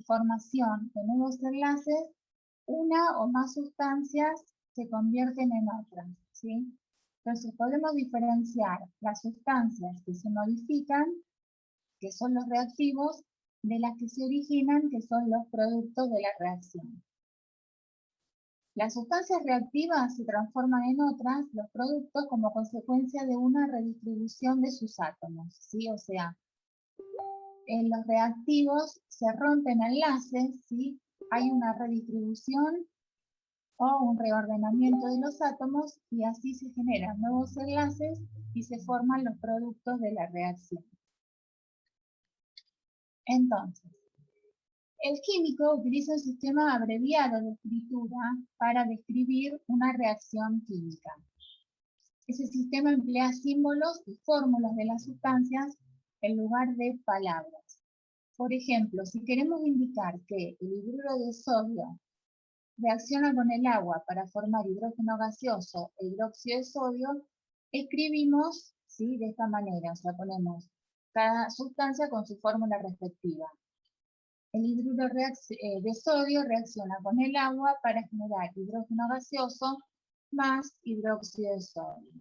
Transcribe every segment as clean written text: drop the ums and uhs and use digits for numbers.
formación de nuevos enlaces, una o más sustancias se convierten en otras, ¿sí? Entonces podemos diferenciar las sustancias que se modifican, que son los reactivos, de las que se originan, que son los productos de la reacción. Las sustancias reactivas se transforman en otras, los productos, como consecuencia de una redistribución de sus átomos, ¿sí? O sea, en los reactivos se rompen enlaces, ¿sí? Hay una redistribución o un reordenamiento de los átomos y así se generan nuevos enlaces y se forman los productos de la reacción. Entonces, el químico utiliza un sistema abreviado de escritura para describir una reacción química. Ese sistema emplea símbolos y fórmulas de las sustancias en lugar de palabras. Por ejemplo, si queremos indicar que el hidruro de sodio reacciona con el agua para formar hidrógeno gaseoso e hidróxido de sodio, escribimos, ¿sí?, de esta manera, o sea, ponemos cada sustancia con su fórmula respectiva. El hidruro de sodio reacciona con el agua para generar hidrógeno gaseoso más hidróxido de sodio.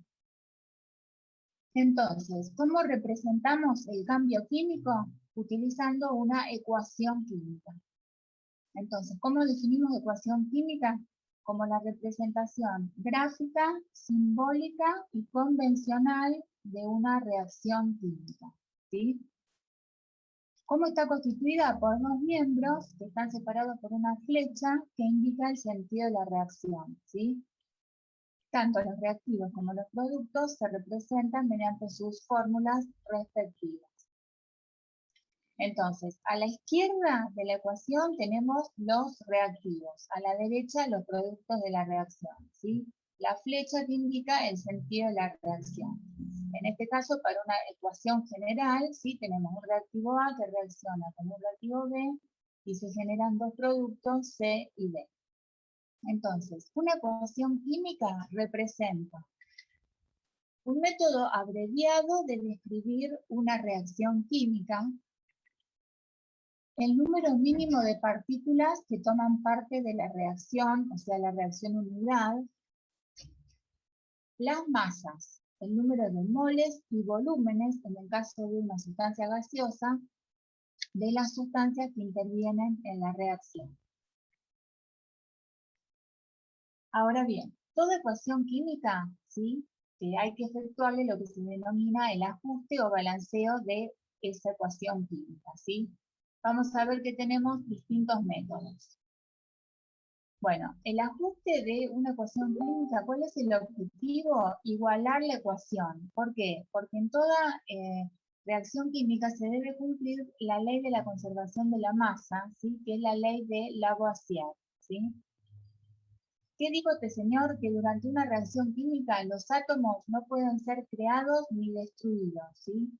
Entonces, ¿cómo representamos el cambio químico? Utilizando una ecuación química. Entonces, ¿cómo definimos ecuación química? Como la representación gráfica, simbólica y convencional de una reacción química, ¿sí? ¿Cómo está constituida? Por dos miembros que están separados por una flecha que indica el sentido de la reacción, ¿sí? Tanto los reactivos como los productos se representan mediante sus fórmulas respectivas. Entonces, a la izquierda de la ecuación tenemos los reactivos, a la derecha los productos de la reacción, ¿sí? La flecha que indica el sentido de la reacción. En este caso, para una ecuación general, ¿sí?, tenemos un reactivo A que reacciona con un reactivo B y se generan dos productos C y D. Entonces, una ecuación química representa un método abreviado de describir una reacción química, el número mínimo de partículas que toman parte de la reacción, o sea, la reacción unidad, las masas, el número de moles y volúmenes, en el caso de una sustancia gaseosa, de las sustancias que intervienen en la reacción. Ahora bien, toda ecuación química, ¿sí?, que hay que efectuarle lo que se denomina el ajuste o balanceo de esa ecuación química, ¿sí? Vamos a ver que tenemos distintos métodos. Bueno, el ajuste de una ecuación química, ¿cuál es el objetivo? Igualar la ecuación. ¿Por qué? Porque en toda reacción química se debe cumplir la ley de la conservación de la masa, ¿sí?, que es la ley de Lavoisier, ¿sí? ¿Qué dijo este señor? Que durante una reacción química los átomos no pueden ser creados ni destruidos, ¿sí?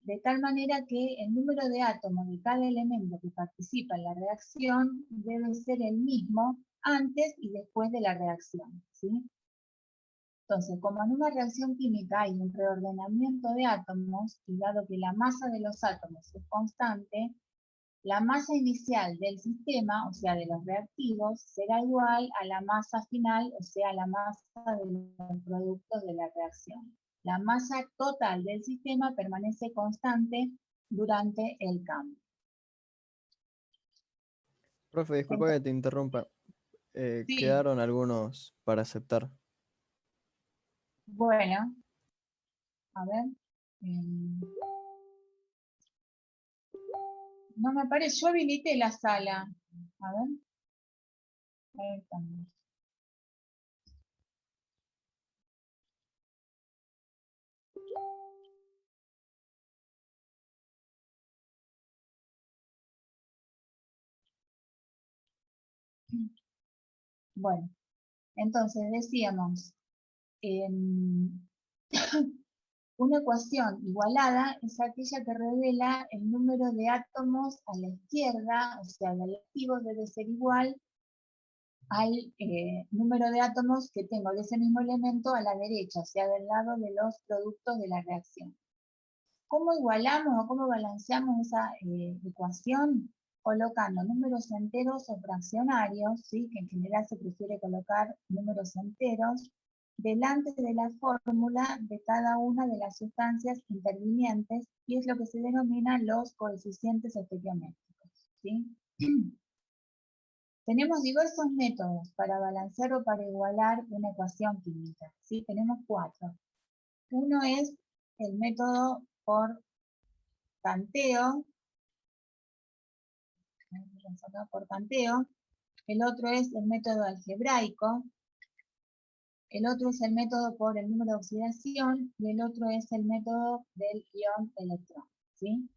De tal manera que el número de átomos de cada elemento que participa en la reacción debe ser el mismo antes y después de la reacción, ¿sí? Entonces, como en una reacción química hay un reordenamiento de átomos, y dado que la masa de los átomos es constante, la masa inicial del sistema, o sea, de los reactivos, será igual a la masa final, o sea, la masa de los productos de la reacción. La masa total del sistema permanece constante durante el cambio. Profe, disculpa que te interrumpa. Sí, Quedaron algunos para aceptar. bueno, a ver. No me parece, yo habilité la sala. A ver. Ahí estamos. Bueno, entonces decíamos, una ecuación igualada es aquella que revela el número de átomos a la izquierda, o sea, del activo debe ser igual al número de átomos que tengo de ese mismo elemento a la derecha, o sea, del lado de los productos de la reacción. ¿Cómo igualamos o cómo balanceamos esa ecuación? colocando números enteros o fraccionarios, ¿sí? Que en general se prefiere colocar números enteros, delante de la fórmula de cada una de las sustancias intervinientes, y es lo que se denomina los coeficientes estequiométricos, ¿sí? Tenemos diversos métodos para balancear o para igualar una ecuación química, ¿sí? Tenemos 4. Uno es el método por tanteo, el otro es el método algebraico, el otro es el método por el número de oxidación y el otro es el método del ion electrón, ¿sí?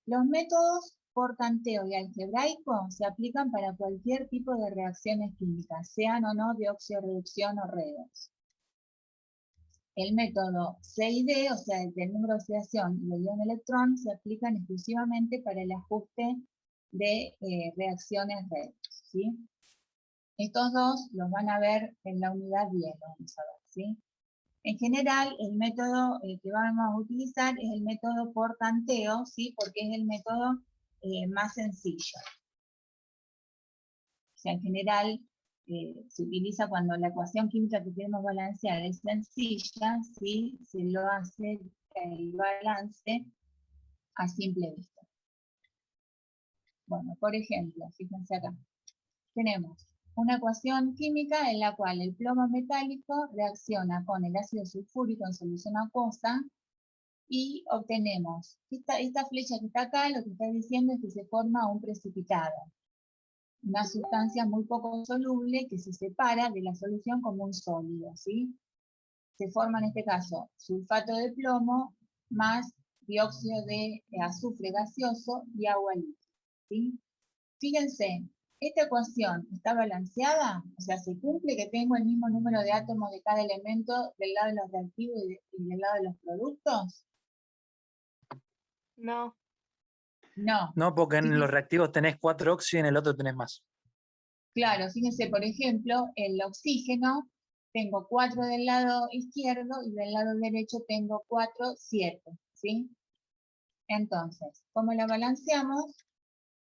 Los métodos por tanteo y algebraico se aplican para cualquier tipo de reacciones químicas, sean o no de oxidorreducción o redox. El método C y D, o sea, el del número de oxidación y el ion electrón, se aplican exclusivamente para el ajuste de reacciones redox, ¿sí? Estos dos los van a ver en la unidad 10, vamos a ver, ¿sí? En general, el método que vamos a utilizar es el método por tanteo, ¿sí? Porque es el método más sencillo. O sea, en general se utiliza cuando la ecuación química que queremos balancear es sencilla, ¿sí? Se lo hace el balance a simple vista. Bueno, por ejemplo, fíjense acá. Tenemos una ecuación química en la cual el plomo metálico reacciona con el ácido sulfúrico en solución acuosa y obtenemos, esta flecha que está acá, lo que está diciendo es que se forma un precipitado, una sustancia muy poco soluble que se separa de la solución como un sólido, ¿sí? Se forma en este caso sulfato de plomo más dióxido de azufre gaseoso y agua líquida, ¿sí? Fíjense, esta ecuación está balanceada, o sea, se cumple que tengo el mismo número de átomos de cada elemento del lado de los reactivos y del lado de los productos. No. No. No, porque en Fíjense, los reactivos tenés 4 óxidos y en el otro tenés más. claro, fíjense, por ejemplo, el oxígeno, tengo 4 del lado izquierdo y del lado derecho tengo 4, 7, ¿sí? Entonces, ¿cómo lo balanceamos?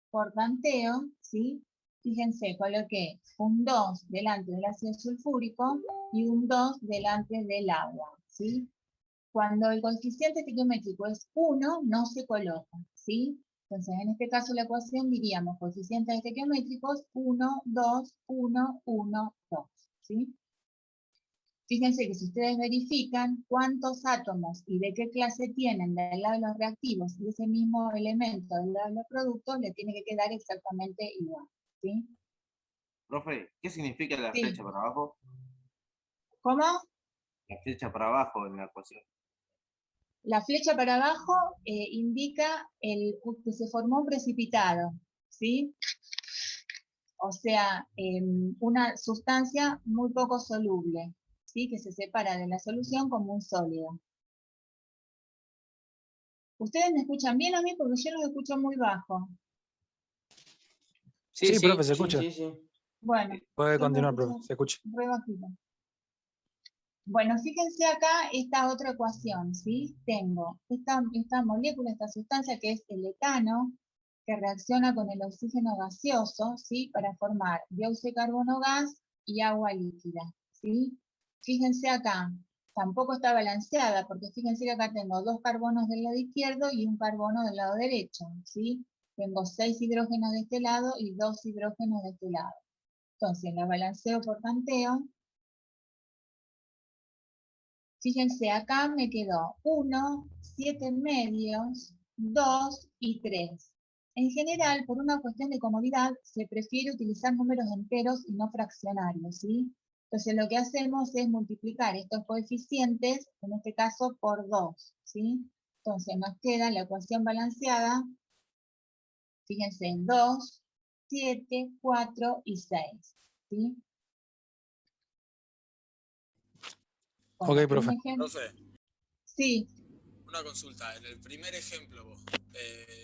Por tanteo, ¿sí? Fíjense, coloqué un 2 delante del ácido sulfúrico y un 2 delante del agua, ¿sí? Cuando el coeficiente estequiométrico es 1, no se coloca, ¿sí? Entonces, en este caso la ecuación diríamos coeficientes estequiométricos 1, 2, 1, 1, 2, ¿sí? Fíjense que si ustedes verifican cuántos átomos y de qué clase tienen del lado de los reactivos y ese mismo elemento del lado de los productos, le tiene que quedar exactamente igual, ¿sí? Profe, ¿qué significa la Sí. flecha para abajo? ¿Cómo? La flecha para abajo en la ecuación. La flecha para abajo indica que se formó un precipitado, ¿sí? O sea, una sustancia muy poco soluble, ¿sí? Que se separa de la solución como un sólido. ¿Ustedes me escuchan bien a mí? Porque yo los escucho muy bajo. Sí, profe, se escucha. Sí. Bueno, Puede yo los continuar, escucho profe, se escucha. re bajito. Bueno, fíjense acá esta otra ecuación, ¿sí? Tengo esta molécula, esta sustancia que es el etano, que reacciona con el oxígeno gaseoso, ¿sí? Para formar dióxido de carbono gas y agua líquida, ¿sí? Fíjense acá, tampoco está balanceada, porque fíjense que acá tengo 2 carbonos del lado izquierdo y un carbono del lado derecho, ¿sí? Tengo 6 hidrógenos de este lado y 2 hidrógenos de este lado. Entonces, la balanceo por tanteo. Fíjense, acá me quedó 1, 7 medios, 2 y 3. En general, por una cuestión de comodidad, se prefiere utilizar números enteros y no fraccionarios, ¿sí? Entonces lo que hacemos es multiplicar estos coeficientes, en este caso, por 2, ¿sí? Entonces nos queda la ecuación balanceada, fíjense, en 2, 7, 4 y 6, ¿sí? Bueno, Ok, profe. un ejemplo. Profe, Sí, una consulta. En el primer ejemplo, vos,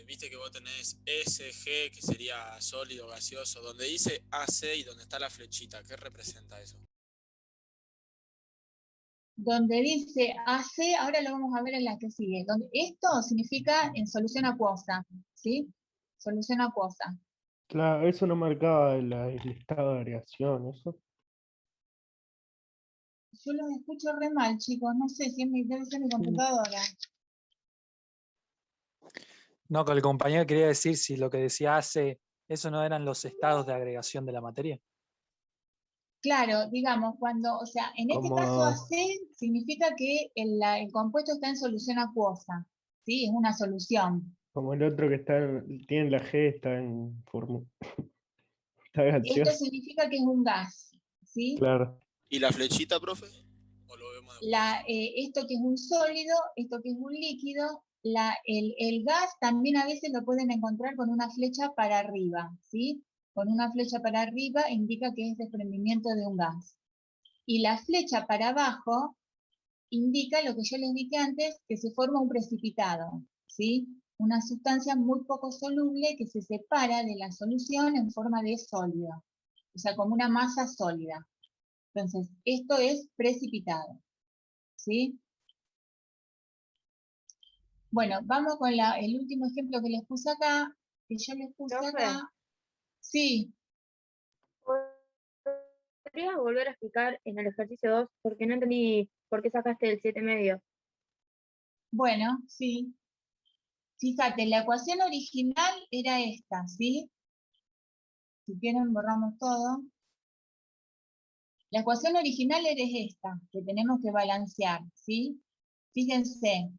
viste que vos tenés SG, que sería sólido, gaseoso, donde dice AC y donde está la flechita. ¿Qué representa eso? donde dice AC, ahora lo vamos a ver en la que sigue. Donde, esto significa en solución acuosa, ¿sí? solución acuosa. Claro, eso no marcaba el estado de agregación, eso. Yo los escucho re mal, chicos, no sé si debe ser mi computadora. No, que el compañero quería decir si lo que decía hace, eso no eran los estados de agregación de la materia. Claro, digamos, cuando, o sea, en este caso AC significa que el compuesto está en solución acuosa, ¿sí? Es una solución. Como el otro que tiene la G, está en está Esto gaseoso. significa que es un gas, ¿sí? Claro. ¿Y la flechita, profe? ¿O lo vemos después? Esto que es un sólido, esto que es un líquido, el gas también a veces lo pueden encontrar con una flecha para arriba, ¿sí? Con una flecha para arriba indica que es desprendimiento de un gas. Y la flecha para abajo indica lo que yo les dije antes, que se forma un precipitado, ¿sí? Una sustancia muy poco soluble que se separa de la solución en forma de sólido, o sea, como una masa sólida. Entonces, esto es precipitado, ¿sí? Bueno, vamos con el último ejemplo que les puse acá, que yo les puse Profe. acá. Sí, ¿Podrías volver a explicar en el ejercicio 2? Porque no entendí por qué sacaste el 7,5. bueno, sí. Fíjate, la ecuación original era esta, ¿sí? Si quieren borramos todo. La ecuación original era esta, que tenemos que balancear, ¿sí? Fíjense,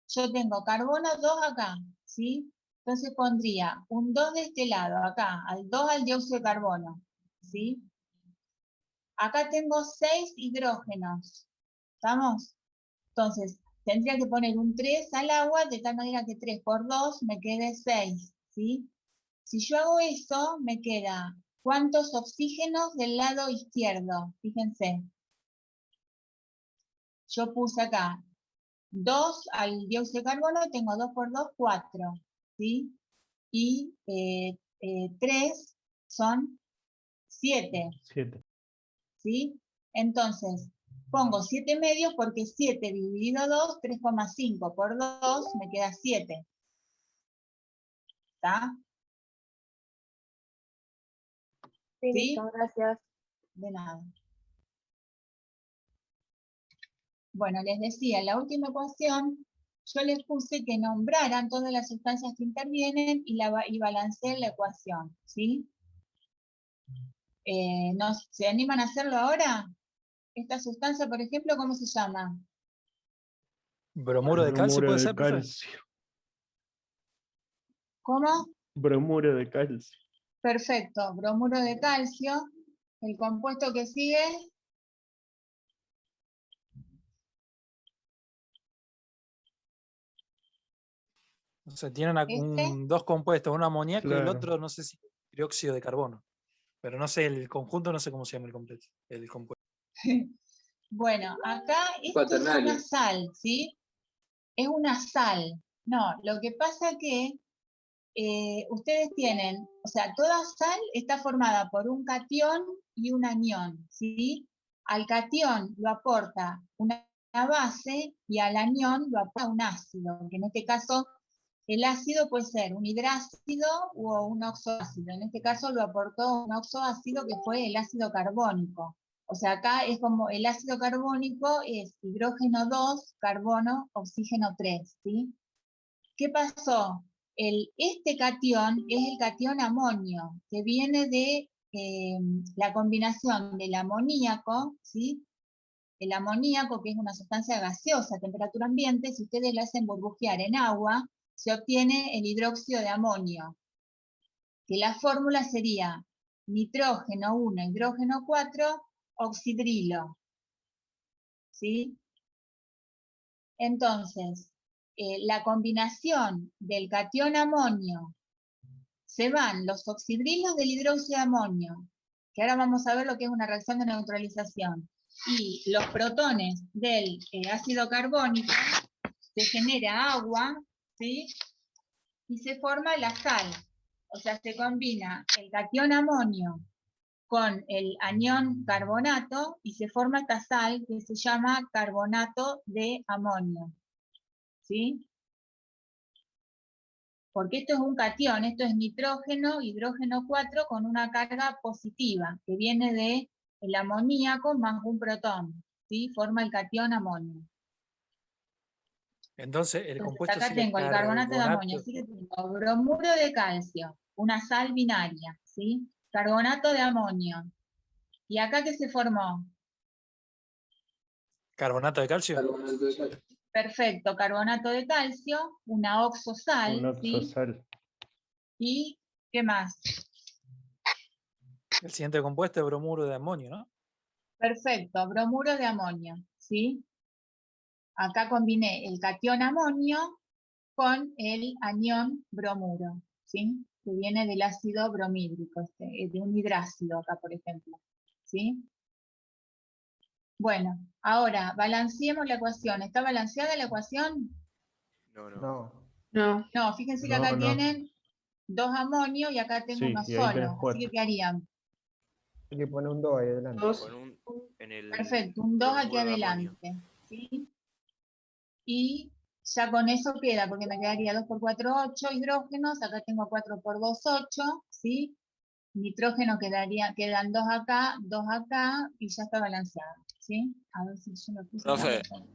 yo tengo carbono 2 acá, ¿sí? Entonces pondría un 2 de este lado, acá, al 2 al dióxido de carbono, ¿sí? Acá tengo 6 hidrógenos, ¿estamos? Entonces, tendría que poner un 3 al agua, de tal manera que 3 por 2 me quede 6, ¿sí? Si yo hago eso, me queda ¿cuántos oxígenos del lado izquierdo? Fíjense. Yo puse acá 2 al dióxido de carbono, tengo 2 por 2, 4, ¿sí? Y 3 son 7, 7. ¿sí? Entonces, pongo 7 medios porque 7 dividido 2, 3,5 por 2, me queda 7. ¿Está? Sí, ¿Sí? listo, gracias. De nada. Bueno, les decía, en la última ecuación, yo les puse que nombraran todas las sustancias que intervienen y balanceen la ecuación, ¿sí? ¿Se animan a hacerlo ahora? Esta sustancia, por ejemplo, ¿cómo se llama? ¿Bromuro de calcio puede ser, profe? calcio. ¿Cómo? Bromuro de calcio. Perfecto, bromuro de calcio. El compuesto que sigue, O sea, tienen este. dos compuestos, uno amoníaco y el Claro. otro, no sé si dióxido de carbono. Pero no sé, el conjunto no sé cómo se llama el compuesto. Bueno, acá esto es una sal, ¿sí? Es una sal. No, lo que pasa que ustedes tienen, o sea, toda sal está formada por un catión y un anión, ¿sí? Al catión lo aporta una base y al anión lo aporta un ácido, que en este caso el ácido puede ser un hidrácido o un oxoácido. En este caso lo aportó un oxoácido que fue el ácido carbónico. O sea, acá es como el ácido carbónico es hidrógeno 2, carbono, oxígeno 3, ¿sí? ¿Qué pasó? Este catión es el catión amonio, que viene de la combinación del amoníaco, ¿sí? El amoníaco, que es una sustancia gaseosa a temperatura ambiente, si ustedes la hacen burbujear en agua, se obtiene el hidróxido de amonio, que la fórmula sería nitrógeno 1, hidrógeno 4, oxidrilo, ¿sí? Entonces, la combinación del catión amonio, se van los oxidrilos del hidróxido de amonio, que ahora vamos a ver lo que es una reacción de neutralización, y los protones del ácido carbónico, se genera agua, ¿sí? Y se forma la sal. O sea, se combina el catión amonio con el anión carbonato y se forma esta sal que se llama carbonato de amonio. ¿Sí? porque esto es un catión, esto es nitrógeno, hidrógeno 4 con una carga positiva, que viene de el amoníaco más un protón, ¿sí? Forma el catión amonio. Entonces, el Entonces, compuesto acá sería tengo el carbonato de amonio, carbonato. así que tengo bromuro de calcio, una sal binaria, ¿sí? Carbonato de amonio. ¿Y acá qué se formó? ¿Carbonato de calcio? Perfecto, carbonato de calcio, una oxosal, Un ¿sí? oxosal. ¿Y qué más? El siguiente compuesto es bromuro de amonio, ¿no? Perfecto, bromuro de amonio, ¿sí? Acá combiné el catión amonio con el anión bromuro, ¿sí? Que viene del ácido bromídrico, de un hidrácido acá, por ejemplo, ¿sí? Bueno, ahora, balanceemos la ecuación. ¿Está balanceada la ecuación? No. No. No, fíjense que No, acá no. tienen 2 amonios y acá tengo Sí, uno y ahí tenés solo. Así 4. que, ¿qué harían? Hay que poner un 2 ahí adelante. Dos. Con un, en el Perfecto, un 2 aquí bromuro de amonio. adelante, ¿sí? Y ya con eso queda, porque me quedaría 2 por 4, 8 hidrógenos, acá tengo 4 por 2, 8, ¿sí? Nitrógeno quedan 2 acá y ya está balanceado, ¿sí? A ver si yo lo puse Profe. acá.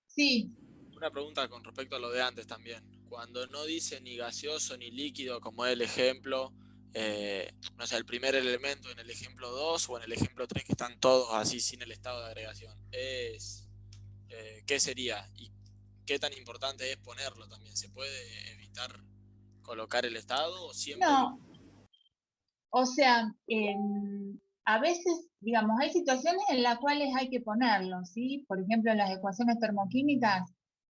Sí, Una pregunta con respecto a lo de antes también. Cuando no dice ni gaseoso ni líquido, como es el ejemplo, no sé, el primer elemento en el ejemplo 2 o en el ejemplo 3 que están todos así sin el estado de agregación, ¿qué sería? ¿Y qué tan importante es ponerlo también? ¿Se puede evitar colocar el estado o siempre? no, o sea, a veces, digamos, hay situaciones en las cuales hay que ponerlo, ¿sí? Por ejemplo, en las ecuaciones termoquímicas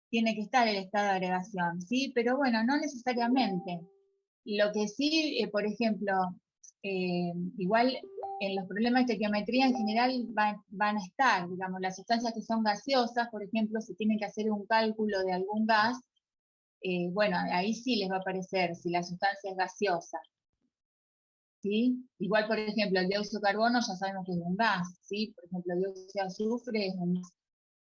tiene que estar el estado de agregación, ¿sí? Pero bueno, no necesariamente. Lo que sí, por ejemplo, igual en los problemas de estequiometría en general van a estar, digamos, las sustancias que son gaseosas, por ejemplo, si tienen que hacer un cálculo de algún gas, bueno, ahí sí les va a aparecer si la sustancia es gaseosa. ¿Sí? Igual, por ejemplo, el dióxido de carbono ya sabemos que es un gas, ¿sí? Por ejemplo, el dióxido de azufre es un gas.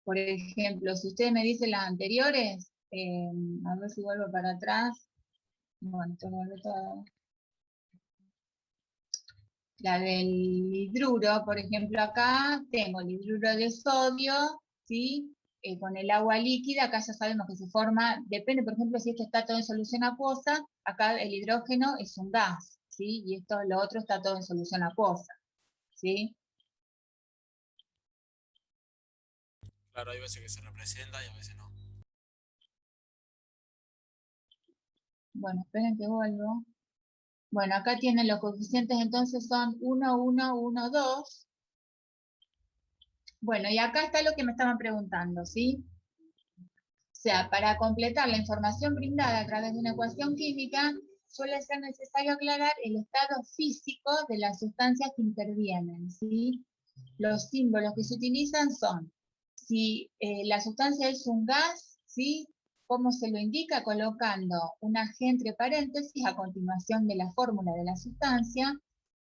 Por ejemplo, si ustedes me dicen las anteriores, a ver si vuelvo para atrás. Bueno, tengo que volver todo. La del hidruro, por ejemplo, acá tengo el hidruro de sodio, ¿sí? Con el agua líquida, acá ya sabemos que se forma, depende, por ejemplo, si esto está todo en solución acuosa, acá el hidrógeno es un gas, ¿sí? Y esto, lo otro está todo en solución acuosa, ¿sí? Claro, hay veces que se representa y a veces no. Bueno, esperen que vuelvo. Bueno, acá tienen los coeficientes, entonces son 1, 1, 1, 2. Bueno, y acá está lo que me estaban preguntando, ¿sí? O sea, para completar la información brindada a través de una ecuación química, suele ser necesario aclarar el estado físico de las sustancias que intervienen, ¿sí? Los símbolos que se utilizan son, si la sustancia es un gas, ¿sí? ¿Cómo se lo indica? Colocando una G entre paréntesis a continuación de la fórmula de la sustancia,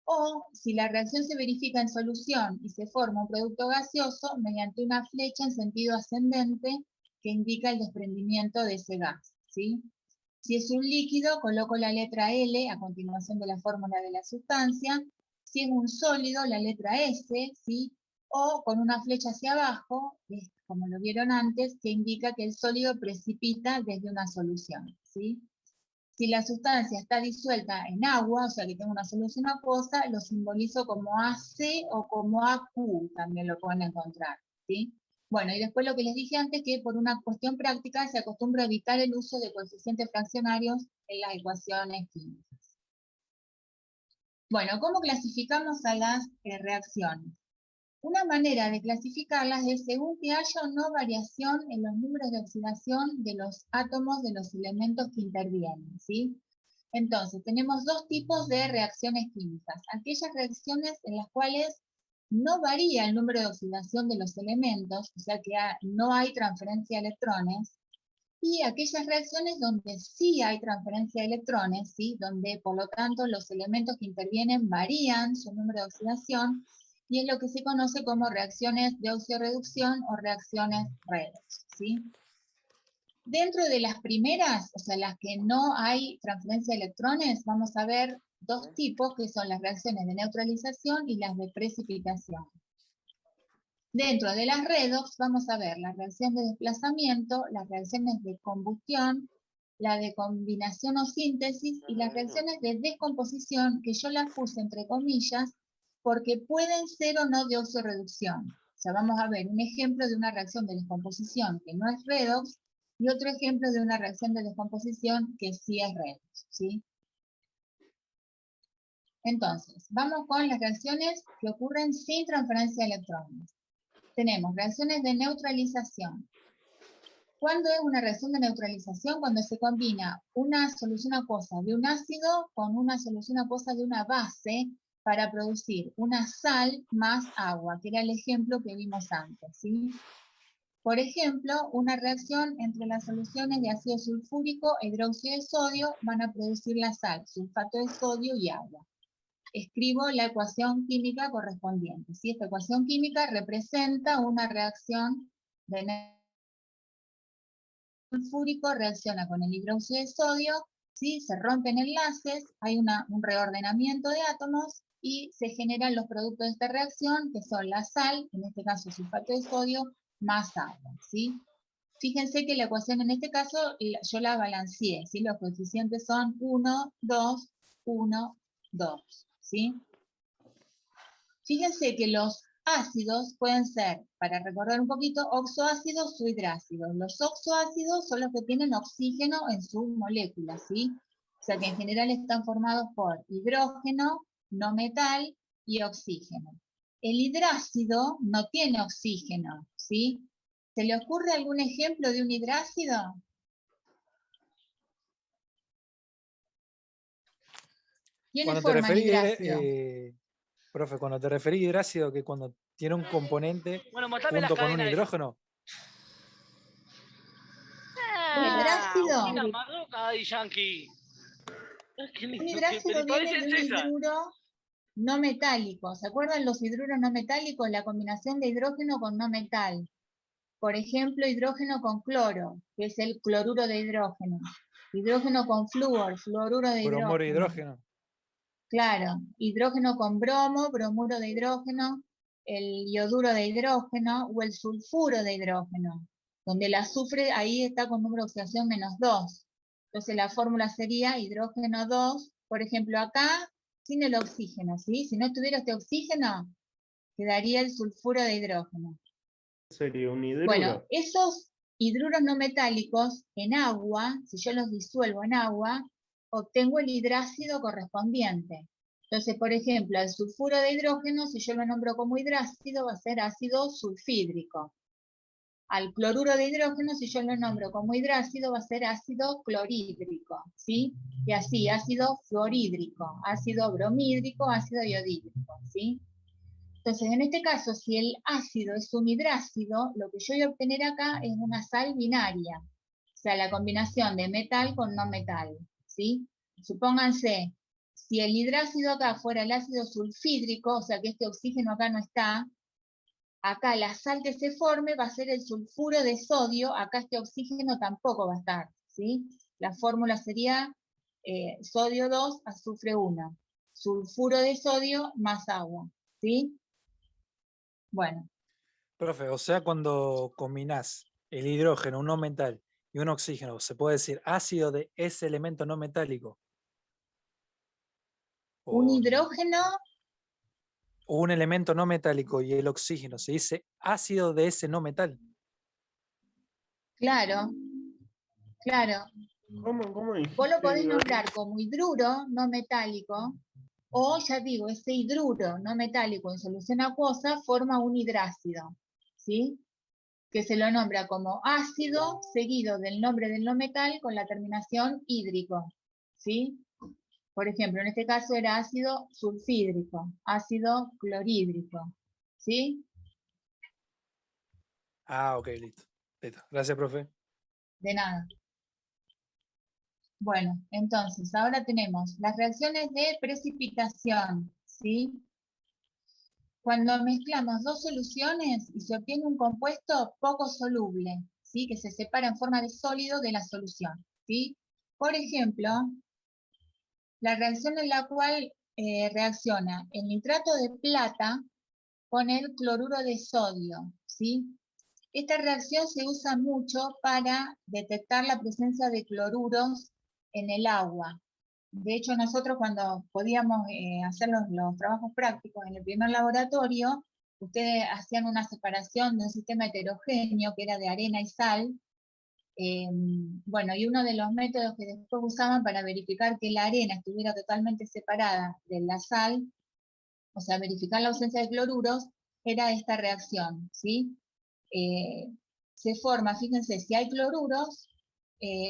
o si la reacción se verifica en solución y se forma un producto gaseoso mediante una flecha en sentido ascendente que indica el desprendimiento de ese gas, ¿sí? Si es un líquido, coloco la letra L a continuación de la fórmula de la sustancia. Si es un sólido, la letra S, ¿sí? O con una flecha hacia abajo, como lo vieron antes, que indica que el sólido precipita desde una solución, ¿sí? Si la sustancia está disuelta en agua, o sea que tengo una solución acuosa, lo simbolizo como AC o como AQ, también lo pueden encontrar, ¿sí? Bueno, y después lo que les dije antes, que por una cuestión práctica se acostumbra a evitar el uso de coeficientes fraccionarios en las ecuaciones químicas. Bueno, ¿cómo clasificamos a las reacciones? Una manera de clasificarlas es según que haya o no variación en los números de oxidación de los átomos de los elementos que intervienen, ¿sí? Entonces, tenemos dos tipos de reacciones químicas. Aquellas reacciones en las cuales no varía el número de oxidación de los elementos, o sea que no hay transferencia de electrones, y aquellas reacciones donde sí hay transferencia de electrones, ¿sí? Donde por lo tanto los elementos que intervienen varían su número de oxidación, y es lo que se conoce como reacciones de oxidorreducción o reacciones redox, ¿sí? Dentro de las primeras, o sea, las que no hay transferencia de electrones, vamos a ver dos tipos, que son las reacciones de neutralización y las de precipitación. Dentro de las redox vamos a ver la reacción de desplazamiento, las reacciones de combustión, la de combinación o síntesis y las reacciones de descomposición, que yo las puse entre comillas, porque pueden ser o no de oxorreducción. O sea, vamos a ver un ejemplo de una reacción de descomposición que no es redox y otro ejemplo de una reacción de descomposición que sí es redox, ¿sí? Entonces, vamos con las reacciones que ocurren sin transferencia de electrones. Tenemos reacciones de neutralización. ¿Cuándo es una reacción de neutralización? Cuando se combina una solución acuosa de un ácido con una solución acuosa de una base para producir una sal más agua, que era el ejemplo que vimos antes, ¿sí? Por ejemplo, una reacción entre las soluciones de ácido sulfúrico e hidróxido de sodio van a producir la sal, sulfato de sodio y agua. Escribo la ecuación química correspondiente, ¿sí? Esta ecuación química representa una reacción de sulfúrico, reacciona con el hidróxido de sodio, ¿sí? Se rompen enlaces, hay un reordenamiento de átomos y se generan los productos de esta reacción, que son la sal, en este caso sulfato de sodio, más agua, ¿sí? Fíjense que la ecuación en este caso yo la balanceé, ¿sí? Los coeficientes son 1, 2, 1, 2, ¿sí? Fíjense que los ácidos pueden ser, para recordar un poquito, oxoácidos o hidrácidos. Los oxoácidos son los que tienen oxígeno en su molécula, ¿sí? O sea que en general están formados por hidrógeno, no metal y oxígeno. El hidrácido no tiene oxígeno, ¿sí? ¿Se le ocurre algún ejemplo de un hidrácido? ¿Quiénes Cuando te forman referí, hidrácido? profe, cuando te referí a hidrácido, que cuando tiene un componente Bueno, mostrame las junto con un cadenas. hidrógeno. ¿Un hidrácido? Una marroca, Daddy Yankee. Qué Un lindo, hidrácido viene parece de un César. hidruro no metálico. ¿Se acuerdan los hidruros no metálicos? La combinación de hidrógeno con no metal. Por ejemplo, hidrógeno con cloro, que es el cloruro de hidrógeno. Hidrógeno con flúor, fluoruro de Bromuro hidrógeno. hidrógeno. Claro, hidrógeno con bromo, bromuro de hidrógeno, el ioduro de hidrógeno o el sulfuro de hidrógeno, donde el azufre ahí está con número de oxidación -2. Entonces la fórmula sería hidrógeno 2, por ejemplo acá, sin el oxígeno, ¿sí? Si no tuviera este oxígeno, quedaría el sulfuro de hidrógeno. Sería un hidruro. Bueno, esos hidruros no metálicos en agua, si yo los disuelvo en agua, obtengo el hidrácido correspondiente. Entonces, por ejemplo, el sulfuro de hidrógeno, si yo lo nombro como hidrácido, va a ser ácido sulfídrico. Al cloruro de hidrógeno, si yo lo nombro como hidrácido, va a ser ácido clorhídrico, ¿sí? Y así, ácido fluorhídrico, ácido bromídrico, ácido iodídrico, ¿sí? Entonces, en este caso, si el ácido es un hidrácido, lo que yo voy a obtener acá es una sal binaria. O sea, la combinación de metal con no metal, ¿sí? Supónganse, si el hidrácido acá fuera el ácido sulfídrico, o sea que este oxígeno acá no está, acá la sal que se forme va a ser el sulfuro de sodio, acá este oxígeno tampoco va a estar, ¿sí? La fórmula sería sodio 2, azufre 1. Sulfuro de sodio más agua, ¿sí? Bueno. Profe, o sea, cuando combinás el hidrógeno, un no metal, y un oxígeno, se puede decir ácido de ese elemento no metálico. Un hidrógeno. Un elemento no metálico y el oxígeno, se dice ácido de ese no metal. Claro, claro. ¿Cómo dijiste? Vos lo podés nombrar como hidruro no metálico, o ya digo, ese hidruro no metálico en solución acuosa forma un hidrácido, ¿sí? Que se lo nombra como ácido seguido del nombre del no metal con la terminación hídrico, ¿sí? Por ejemplo, en este caso era ácido sulfídrico, ácido clorhídrico, ¿sí? Ah, ok, listo. Listo. Gracias, profe. De nada. Bueno, entonces, ahora tenemos las reacciones de precipitación, ¿sí? Cuando mezclamos dos soluciones y se obtiene un compuesto poco soluble, ¿sí? Que se separa en forma de sólido de la solución, ¿sí? Por ejemplo, la reacción en la cual reacciona el nitrato de plata con el cloruro de sodio, ¿sí? Esta reacción se usa mucho para detectar la presencia de cloruros en el agua. De hecho, nosotros cuando podíamos hacer los trabajos prácticos en el primer laboratorio, ustedes hacían una separación de un sistema heterogéneo que era de arena y sal. Bueno, y uno de los métodos que después usaban para verificar que la arena estuviera totalmente separada de la sal, o sea, verificar la ausencia de cloruros, era esta reacción, ¿sí? Se forma, fíjense, si hay cloruros,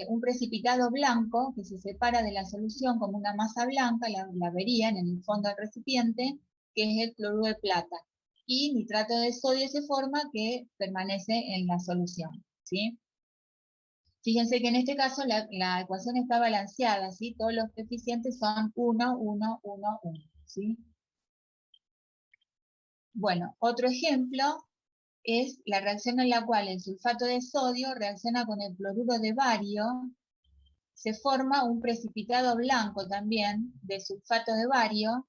un precipitado blanco que se separa de la solución como una masa blanca, la verían en el fondo del recipiente, que es el cloruro de plata. Y nitrato de sodio se forma que permanece en la solución, ¿sí? Fíjense que en este caso la ecuación está balanceada, ¿sí? Todos los coeficientes son 1, 1, 1, 1, ¿sí? Bueno, otro ejemplo es la reacción en la cual el sulfato de sodio reacciona con el cloruro de bario, se forma un precipitado blanco también de sulfato de bario,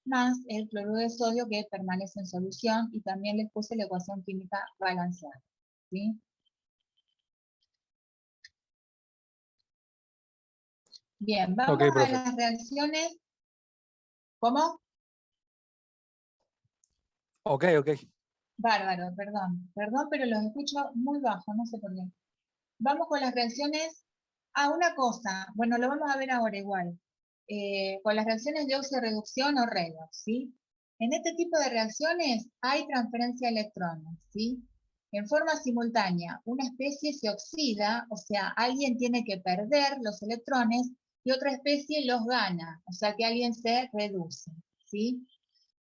más el cloruro de sodio que permanece en solución, y también les puse la ecuación química balanceada, ¿sí? Bien, vamos Ok, a profe. las reacciones. ¿Cómo? Ok. Bárbaro, perdón, pero los escucho muy bajo, no sé por qué. Vamos con las reacciones. Una cosa, bueno, lo vamos a ver ahora igual. Con las reacciones de oxirreducción o redox, ¿sí? En este tipo de reacciones hay transferencia de electrones, ¿sí? En forma simultánea, una especie se oxida, o sea, alguien tiene que perder los electrones y otra especie los gana, o sea, que alguien se reduce, ¿sí?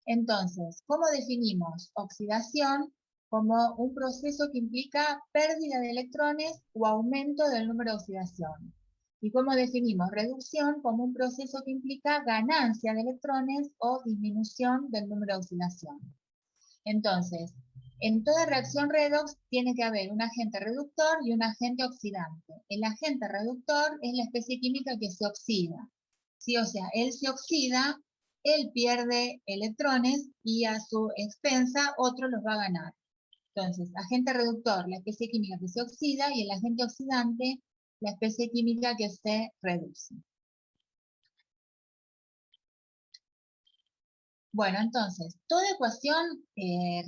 Entonces, ¿cómo definimos oxidación? Como un proceso que implica pérdida de electrones o aumento del número de oxidación. ¿Y cómo definimos reducción? Como un proceso que implica ganancia de electrones o disminución del número de oxidación. Entonces, en toda reacción redox tiene que haber un agente reductor y un agente oxidante. El agente reductor es la especie química que se oxida, ¿sí? O sea, él se oxida, él pierde electrones y a su expensa otro los va a ganar. Entonces, agente reductor, la especie química que se oxida, y el agente oxidante, la especie química que se reduce. Bueno, entonces, toda ecuación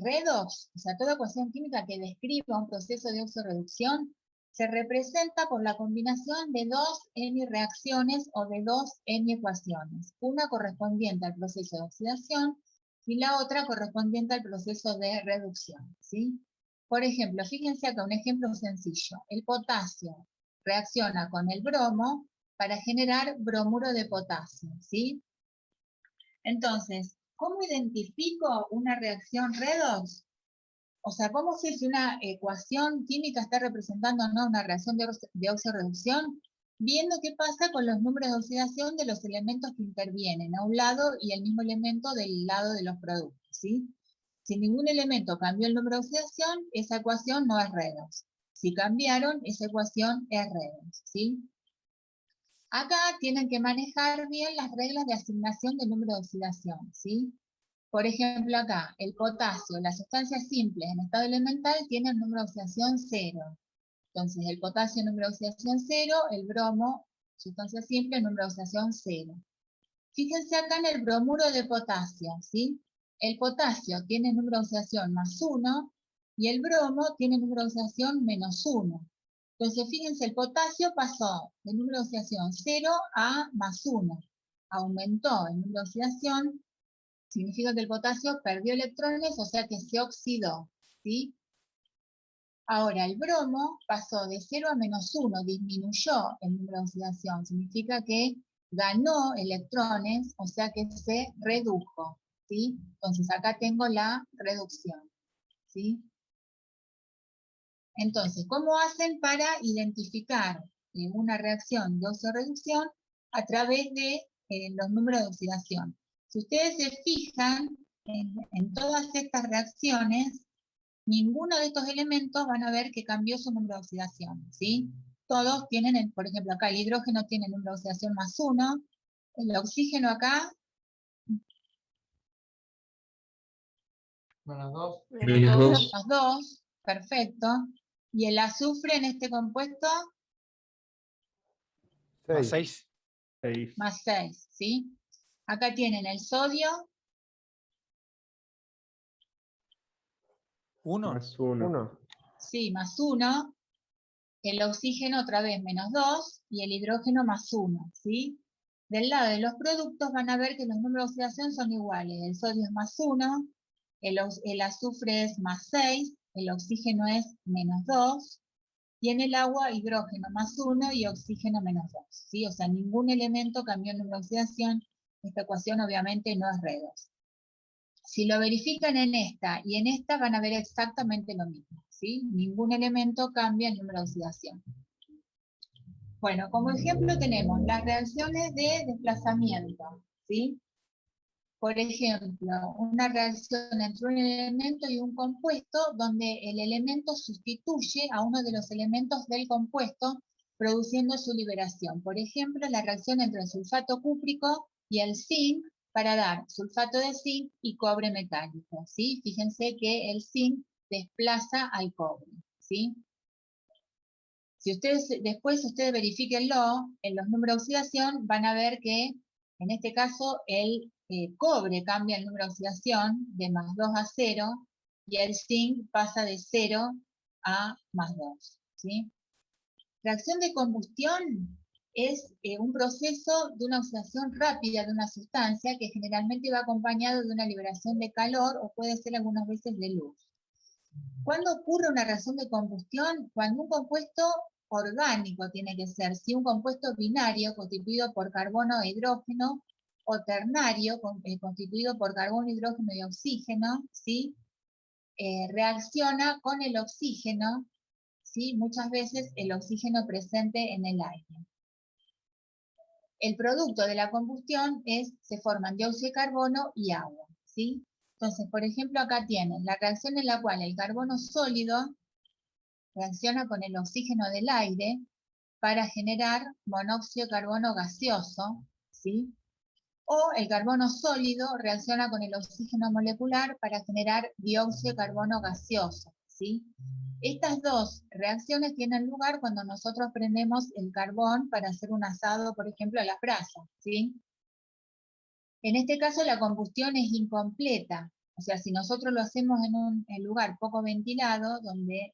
redox, o sea, toda ecuación química que describa un proceso de oxirreducción, se representa por la combinación de dos hemireacciones o de dos hemiecuaciones, una correspondiente al proceso de oxidación y la otra correspondiente al proceso de reducción, ¿sí? Por ejemplo, fíjense acá un ejemplo sencillo. El potasio reacciona con el bromo para generar bromuro de potasio, ¿sí? Entonces, ¿cómo identifico una reacción redox? O sea, ¿cómo sé si una ecuación química está representando o no una reacción de oxirreducción? Viendo qué pasa con los números de oxidación de los elementos que intervienen a un lado y el mismo elemento del lado de los productos, ¿sí? Si ningún elemento cambió el número de oxidación, esa ecuación no es redox. Si cambiaron, esa ecuación es redox, ¿sí? Acá tienen que manejar bien las reglas de asignación del número de oxidación, ¿sí? Por ejemplo, acá, el potasio, las sustancias simples en estado elemental tienen número de oxidación 0. Entonces, el potasio, número de oxidación 0, el bromo, sustancia simple, número de oxidación 0. Fíjense acá en el bromuro de potasio, ¿sí? El potasio tiene número de oxidación +1 y el bromo tiene número de oxidación -1. Entonces, fíjense, el potasio pasó de número de oxidación 0 a +1. Aumentó el número de oxidación, significa que el potasio perdió electrones, o sea que se oxidó, ¿sí? Ahora, el bromo pasó de 0 a -1, disminuyó el número de oxidación, significa que ganó electrones, o sea que se redujo, ¿sí? Entonces, acá tengo la reducción, ¿sí? Entonces, ¿cómo hacen para identificar una reacción de oxirreducción? A través de los números de oxidación. Si ustedes se fijan en todas estas reacciones, ninguno de estos elementos van a ver que cambió su número de oxidación, ¿sí? Todos tienen, por ejemplo, acá el hidrógeno tiene número de oxidación +1, el oxígeno acá -2. +2, perfecto. Y el azufre en este compuesto, 6. +6, ¿sí? Acá tienen el sodio, 1. +1. 1. sí, +1, el oxígeno otra vez -2 y el hidrógeno +1, ¿sí? Del lado de los productos van a ver que los números de oxidación son iguales. El sodio es +1, el azufre es +6, el oxígeno es -2, y en el agua hidrógeno +1 y oxígeno -2, ¿sí? O sea, ningún elemento cambió el número de oxidación. Esta ecuación obviamente no es redox. Si lo verifican en esta y en esta van a ver exactamente lo mismo, ¿sí? Ningún elemento cambia el número de oxidación. Bueno, como ejemplo tenemos las reacciones de desplazamiento, ¿sí? Por ejemplo, una reacción entre un elemento y un compuesto donde el elemento sustituye a uno de los elementos del compuesto produciendo su liberación. Por ejemplo, la reacción entre el sulfato cúprico y el zinc para dar sulfato de zinc y cobre metálico, ¿sí? Fíjense que el zinc desplaza al cobre, ¿sí? Si después ustedes verifíquenlo, en los números de oxidación van a ver que en este caso el cobre cambia el número de oxidación de +2 a 0 y el zinc pasa de 0 a +2, ¿sí? Reacción de combustión es un proceso de una oxidación rápida de una sustancia que generalmente va acompañado de una liberación de calor o puede ser algunas veces de luz. ¿Cuándo ocurre una reacción de combustión? Cuando un compuesto orgánico tiene que ser, si un compuesto binario constituido por carbono e hidrógeno, o ternario constituido por carbono, hidrógeno y oxígeno, ¿sí? Reacciona con el oxígeno, ¿sí? Muchas veces el oxígeno presente en el aire. El producto de la combustión se forman dióxido de carbono y agua, ¿sí? Entonces, por ejemplo, acá tienen la reacción en la cual el carbono sólido reacciona con el oxígeno del aire para generar monóxido de carbono gaseoso, ¿sí? O el carbono sólido reacciona con el oxígeno molecular para generar dióxido de carbono gaseoso, ¿sí? Estas dos reacciones tienen lugar cuando nosotros prendemos el carbón para hacer un asado, por ejemplo, a las brasas, ¿sí? En este caso la combustión es incompleta, o sea, si nosotros lo hacemos en un lugar poco ventilado, donde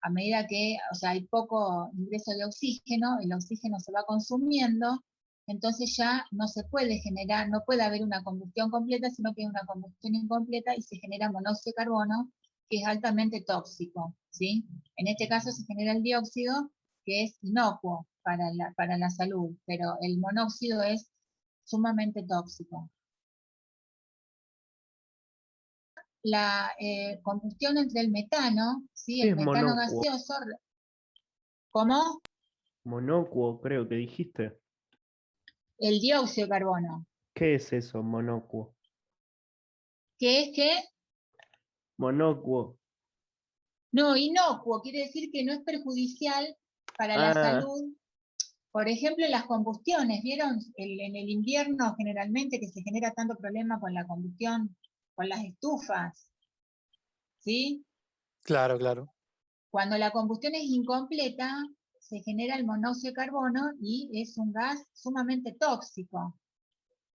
a medida que, o sea, hay poco ingreso de oxígeno, el oxígeno se va consumiendo, entonces ya no se puede generar, no puede haber una combustión completa, sino que hay una combustión incompleta y se genera monóxido de carbono, que es altamente tóxico, ¿sí? En este caso se genera el dióxido, que es inocuo para la salud, pero el monóxido es sumamente tóxico. La combustión entre el metano, ¿sí? El Es metano monocuo. gaseoso. ¿Cómo? Monocuo, creo que dijiste. El dióxido de carbono. ¿Qué es eso, monocuo? ¿Qué es qué? Monocuo. No, inocuo, quiere decir que no es perjudicial para la salud. Por ejemplo, las combustiones, ¿vieron? En el invierno generalmente que se genera tanto problema con la combustión, con las estufas, ¿sí? Claro, claro. Cuando la combustión es incompleta, se genera el monóxido de carbono y es un gas sumamente tóxico,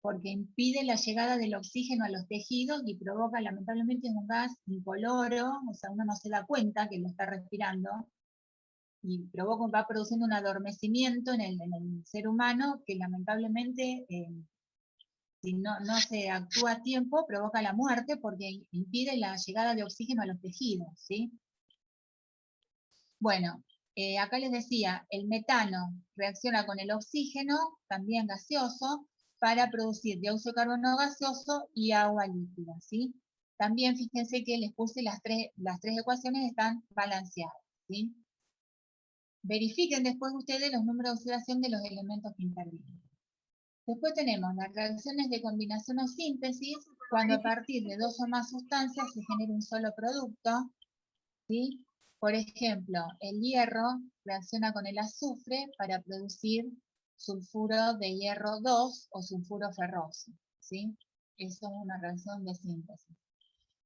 porque impide la llegada del oxígeno a los tejidos y provoca, lamentablemente, un gas incoloro, o sea, uno no se da cuenta que lo está respirando, y va produciendo un adormecimiento en el ser humano que lamentablemente, si no se actúa a tiempo, provoca la muerte porque impide la llegada de oxígeno a los tejidos, ¿sí? Bueno, acá les decía, el metano reacciona con el oxígeno, también gaseoso, para producir dióxido de carbono gaseoso y agua líquida, ¿sí? También fíjense que les puse las tres ecuaciones están balanceadas, ¿sí? Verifiquen después ustedes los números de oxidación de los elementos que intervienen. Después tenemos las reacciones de combinación o síntesis, cuando a partir de dos o más sustancias se genera un solo producto. ¿sí? Por ejemplo, el hierro reacciona con el azufre para producir sulfuro de hierro 2 o sulfuro ferroso, ¿sí? Eso es una reacción de síntesis.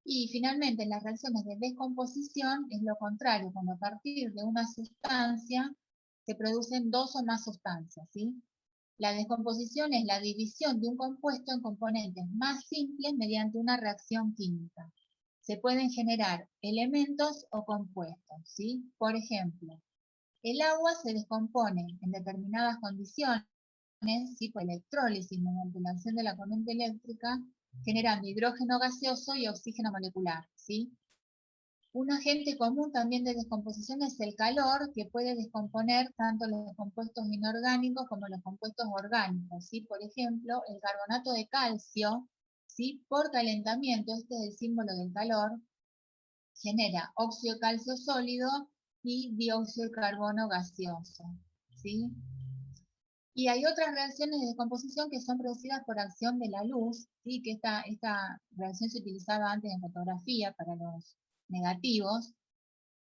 Y finalmente, en las reacciones de descomposición es lo contrario, cuando a partir de una sustancia se producen dos o más sustancias, ¿sí? La descomposición es la división de un compuesto en componentes más simples mediante una reacción química. Se pueden generar elementos o compuestos, ¿sí? Por ejemplo, el agua se descompone en determinadas condiciones, ¿sí? Por electrólisis mediante la acción de la corriente eléctrica, generando hidrógeno gaseoso y oxígeno molecular, ¿sí? Un agente común también de descomposición es el calor, que puede descomponer tanto los compuestos inorgánicos como los compuestos orgánicos, ¿sí? Por ejemplo, el carbonato de calcio, ¿sí? Por calentamiento, este es el símbolo del calor, genera óxido de calcio sólido y dióxido de carbono gaseoso, ¿sí? Y hay otras reacciones de descomposición que son producidas por acción de la luz, ¿sí? Que esta reacción se utilizaba antes en fotografía para los negativos,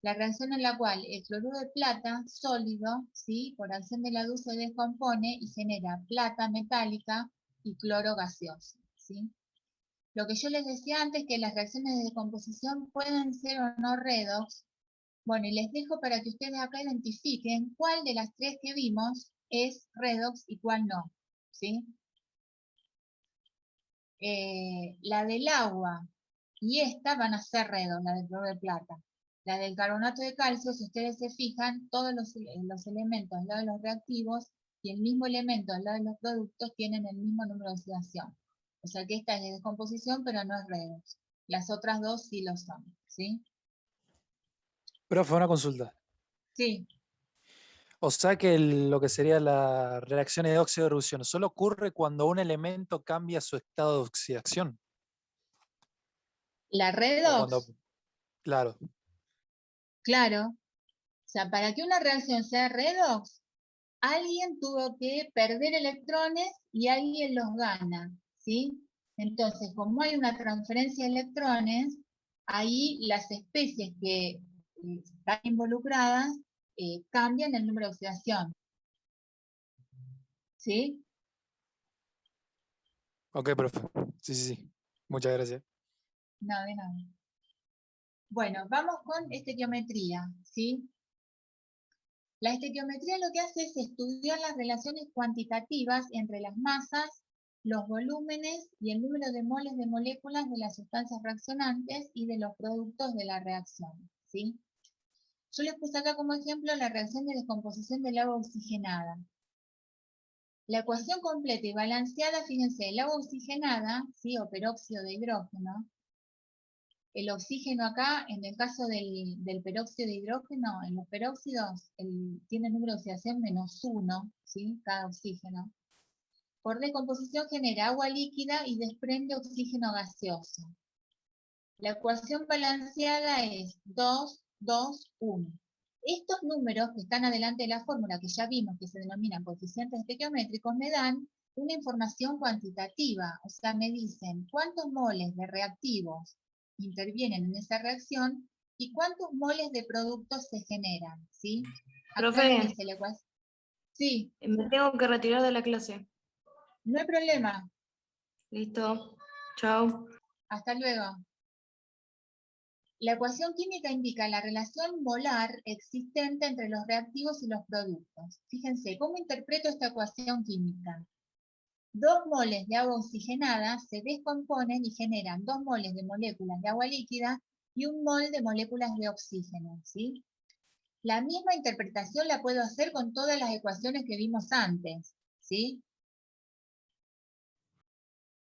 la reacción en la cual el cloruro de plata sólido, ¿sí? Por acción de la luz se descompone y genera plata metálica y cloro gaseoso, ¿sí? Lo que yo les decía antes, que las reacciones de descomposición pueden ser o no redox. Bueno, y les dejo para que ustedes acá identifiquen cuál de las tres que vimos es redox y cuál no, ¿sí? La del agua y esta van a ser redox, la del cloro de plata. La del carbonato de calcio, si ustedes se fijan, todos los elementos al lado de los reactivos y el mismo elemento al lado de los productos tienen el mismo número de oxidación. O sea que esta es de descomposición, pero no es redox. Las otras dos sí lo son, ¿sí? Profe, una consulta. Sí. O sea que lo que sería la reacción de óxido de erupción solo ocurre cuando un elemento cambia su estado de oxidación. La O redox, cuando, claro. claro. O sea, para que una reacción sea redox, alguien tuvo que perder electrones y alguien los gana, ¿sí? Entonces, como hay una transferencia de electrones, ahí las especies que están involucradas cambian el número de oxidación, ¿sí? Ok, profe. Sí. Muchas gracias. No, de nada. Bueno, vamos con estequiometría, ¿sí? La estequiometría lo que hace es estudiar las relaciones cuantitativas entre las masas, los volúmenes y el número de moles de moléculas de las sustancias reaccionantes y de los productos de la reacción, ¿sí? Yo les puse acá como ejemplo la reacción de descomposición del agua oxigenada. La ecuación completa y balanceada, fíjense, el agua oxigenada, ¿sí? O peróxido de hidrógeno. El oxígeno acá, en el caso del peróxido de hidrógeno, en los peróxidos tiene número de oxidación -1, ¿sí? Cada oxígeno. Por decomposición genera agua líquida y desprende oxígeno gaseoso. La ecuación balanceada es 2, 2, 1. Estos números que están adelante de la fórmula, que ya vimos que se denominan coeficientes estequiométricos, me dan una información cuantitativa, o sea, me dicen cuántos moles de reactivos intervienen en esa reacción y cuántos moles de productos se generan, ¿sí? Acá Profe. dice la ecuación. Sí. Me tengo que retirar de la clase. No hay problema. Listo. Chao. Hasta luego. La ecuación química indica la relación molar existente entre los reactivos y los productos. Fíjense, ¿cómo interpreto esta ecuación química? 2 moles de agua oxigenada se descomponen y generan 2 moles de moléculas de agua líquida y 1 mol de moléculas de oxígeno, ¿sí? La misma interpretación la puedo hacer con todas las ecuaciones que vimos antes, ¿sí?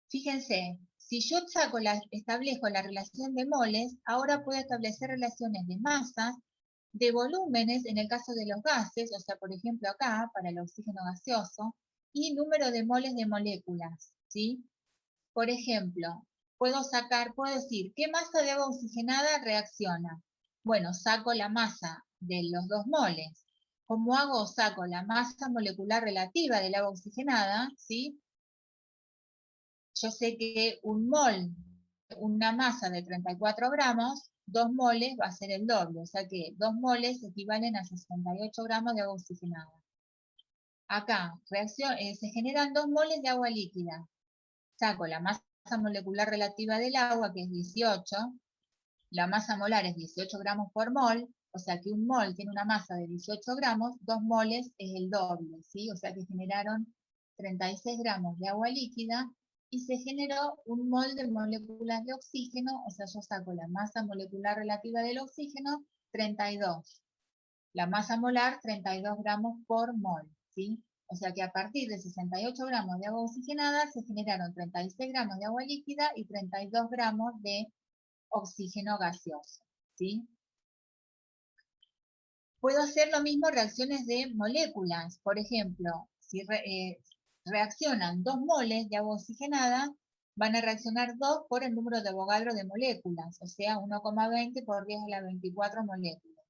Fíjense, si yo establezco la relación de moles, ahora puedo establecer relaciones de masas, de volúmenes en el caso de los gases, o sea, por ejemplo acá, para el oxígeno gaseoso, y número de moles de moléculas, ¿sí? Por ejemplo, puedo decir, ¿qué masa de agua oxigenada reacciona? Bueno, saco la masa de los 2 moles. ¿Cómo hago? Saco la masa molecular relativa del agua oxigenada, ¿sí? Yo sé que un mol, una masa de 34 gramos, 2 moles va a ser el doble, o sea que 2 moles equivalen a 68 gramos de agua oxigenada. Acá se generan 2 moles de agua líquida. Saco la masa molecular relativa del agua, que es 18, la masa molar es 18 gramos por mol, o sea que un mol tiene una masa de 18 gramos, 2 moles es el doble, ¿sí? O sea que generaron 36 gramos de agua líquida y se generó un mol de moléculas de oxígeno, o sea, yo saco la masa molecular relativa del oxígeno, 32. La masa molar, 32 gramos por mol, ¿sí? O sea que a partir de 68 gramos de agua oxigenada se generaron 36 gramos de agua líquida y 32 gramos de oxígeno gaseoso, ¿sí? Puedo hacer lo mismo reacciones de moléculas. Por ejemplo, si reaccionan 2 moles de agua oxigenada, van a reaccionar 2 por el número de Avogadro de moléculas, o sea, 1,20 por 10 a la 24 moléculas.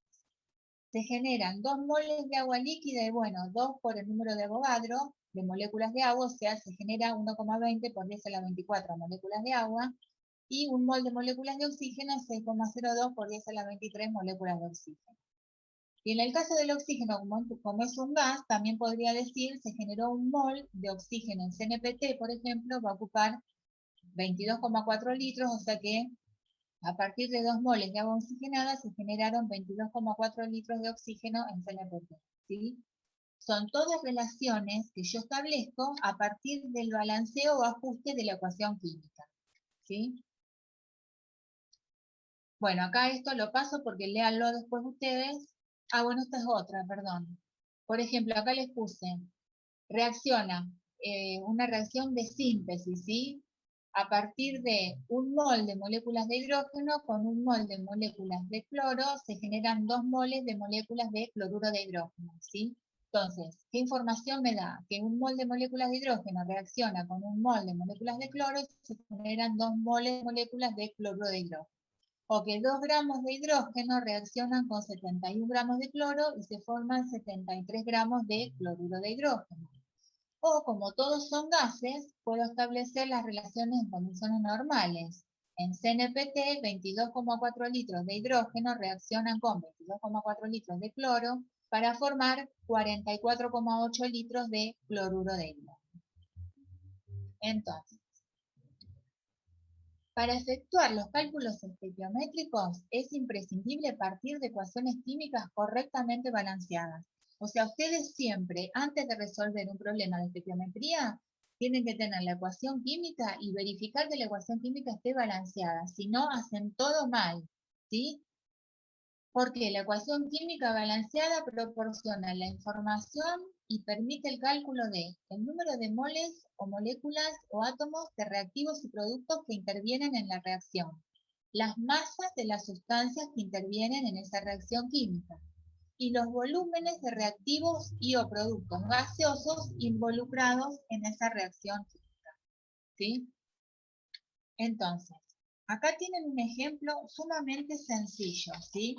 Se generan 2 moles de agua líquida y bueno, 2 por el número de Avogadro de moléculas de agua, o sea, se genera 1,20 por 10 a la 24 moléculas de agua, y un mol de moléculas de oxígeno, 6,02 por 10 a la 23 moléculas de oxígeno. Y en el caso del oxígeno, como es un gas, también podría decir, se generó un mol de oxígeno en CNPT, por ejemplo, va a ocupar 22,4 litros, o sea que a partir de 2 moles de agua oxigenada se generaron 22,4 litros de oxígeno en CNPT, ¿sí? Son todas relaciones que yo establezco a partir del balanceo o ajuste de la ecuación química, ¿sí? Bueno, acá esto lo paso porque léanlo después ustedes. Ah, bueno, esta es otra, perdón. Por ejemplo, acá les puse, reacciona, una reacción de síntesis, ¿sí? A partir de un mol de moléculas de hidrógeno con un mol de moléculas de cloro, se generan 2 moles de moléculas de cloruro de hidrógeno, ¿sí? Entonces, ¿qué información me da? Que un mol de moléculas de hidrógeno reacciona con un mol de moléculas de cloro y se generan 2 moles de moléculas de cloruro de hidrógeno. O que 2 gramos de hidrógeno reaccionan con 71 gramos de cloro y se forman 73 gramos de cloruro de hidrógeno. O como todos son gases, puedo establecer las relaciones en condiciones normales. En CNPT, 22,4 litros de hidrógeno reaccionan con 22,4 litros de cloro para formar 44,8 litros de cloruro de hidrógeno. Entonces, para efectuar los cálculos estequiométricos es imprescindible partir de ecuaciones químicas correctamente balanceadas. O sea, ustedes siempre, antes de resolver un problema de estequiometría, tienen que tener la ecuación química y verificar que la ecuación química esté balanceada. Si no, hacen todo mal, ¿sí? Porque la ecuación química balanceada proporciona la información y permite el cálculo de el número de moles o moléculas o átomos de reactivos y productos que intervienen en la reacción, las masas de las sustancias que intervienen en esa reacción química y los volúmenes de reactivos y o productos gaseosos involucrados en esa reacción química, ¿sí? Entonces, acá tienen un ejemplo sumamente sencillo, ¿sí?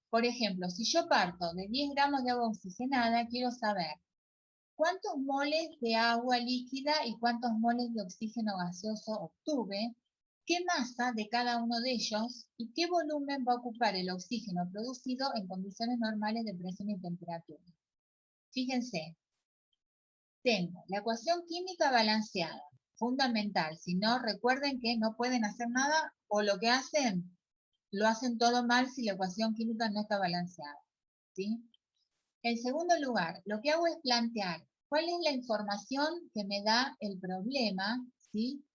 Por ejemplo, si yo parto de 10 gramos de agua oxigenada, quiero saber cuántos moles de agua líquida y cuántos moles de oxígeno gaseoso obtuve, qué masa de cada uno de ellos y qué volumen va a ocupar el oxígeno producido en condiciones normales de presión y temperatura. Fíjense, tengo la ecuación química balanceada, fundamental, si no recuerden que no pueden hacer nada o lo que hacen lo hacen todo mal si la ecuación química no está balanceada, ¿sí? En segundo lugar, lo que hago es plantear cuál es la información que me da el problema, ¿sí?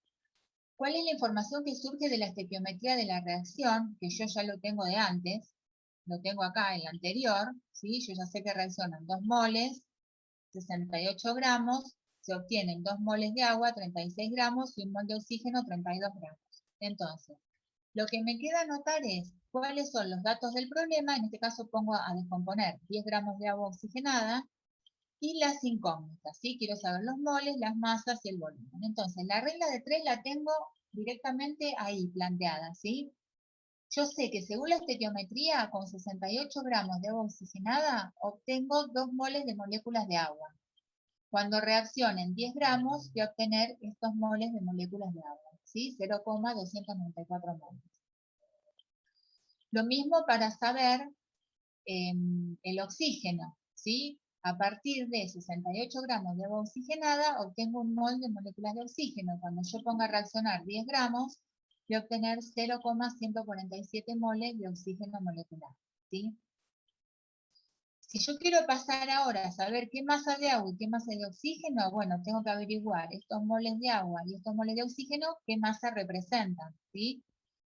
¿Cuál es la información que surge de la estequiometría de la reacción? Que yo ya lo tengo de antes, lo tengo acá en la anterior, ¿sí? Yo ya sé que reaccionan 2 moles, 68 gramos, se obtienen 2 moles de agua, 36 gramos, y un mol de oxígeno, 32 gramos. Entonces, lo que me queda anotar es cuáles son los datos del problema, en este caso pongo a descomponer 10 gramos de agua oxigenada y las incógnitas, ¿sí? Quiero saber los moles, las masas y el volumen. Entonces, la regla de 3 la tengo directamente ahí planteada, ¿sí? Yo sé que según la estequiometría, con 68 gramos de agua oxigenada, obtengo 2 moles de moléculas de agua. Cuando reaccionen 10 gramos, voy a obtener estos moles de moléculas de agua, ¿sí? 0,294 moles. Lo mismo para saber el oxígeno, ¿sí? A partir de 68 gramos de agua oxigenada obtengo un mol de moléculas de oxígeno. Cuando yo ponga a reaccionar 10 gramos, voy a obtener 0,147 moles de oxígeno molecular, ¿sí? Si yo quiero pasar ahora a saber qué masa de agua y qué masa de oxígeno, bueno, tengo que averiguar estos moles de agua y estos moles de oxígeno, qué masa representan, ¿sí?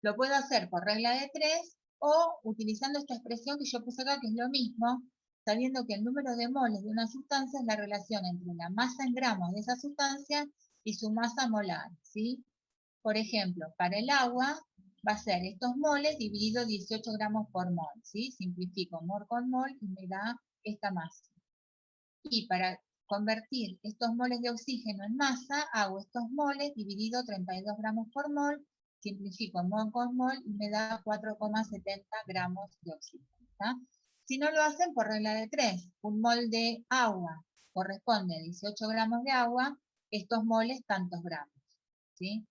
Lo puedo hacer por regla de 3 o utilizando esta expresión que yo puse acá, que es lo mismo, sabiendo que el número de moles de una sustancia es la relación entre la masa en gramos de esa sustancia y su masa molar, ¿sí? Por ejemplo, para el agua va a ser estos moles dividido 18 gramos por mol, ¿sí? Simplifico mol con mol y me da esta masa. Y para convertir estos moles de oxígeno en masa, hago estos moles dividido 32 gramos por mol, simplifico mol con mol y me da 4,70 gramos de oxígeno, ¿tá? Si no lo hacen por regla de 3, un mol de agua corresponde a 18 gramos de agua, estos moles tantos gramos, ¿sí?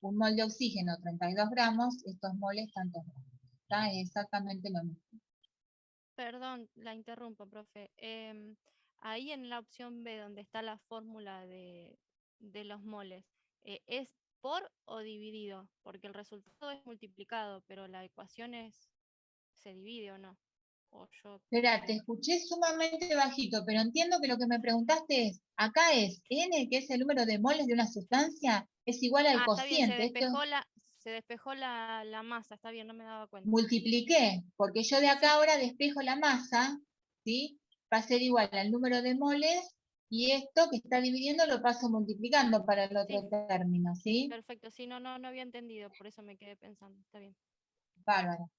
Un mol de oxígeno 32 gramos, estos moles tantos gramos, ¿tá? Es exactamente lo mismo. Perdón, la interrumpo, profe. Ahí en la opción B, donde está la fórmula de los moles, ¿es por o dividido? Porque el resultado es multiplicado, pero la ecuación se divide o no. O yo... Espera, te escuché sumamente bajito, pero entiendo que lo que me preguntaste es, acá es N, que es el número de moles de una sustancia, es igual al Está bien, cociente. se despejó la masa, está bien, no me daba cuenta. Multipliqué, porque yo de Sí, acá sí, ahora despejo la masa, ¿sí? Va a ser igual al número de moles, y esto que está dividiendo lo paso multiplicando para el otro término, ¿sí? Perfecto, sí, no había entendido, por eso me quedé pensando, está bien. Bárbaro.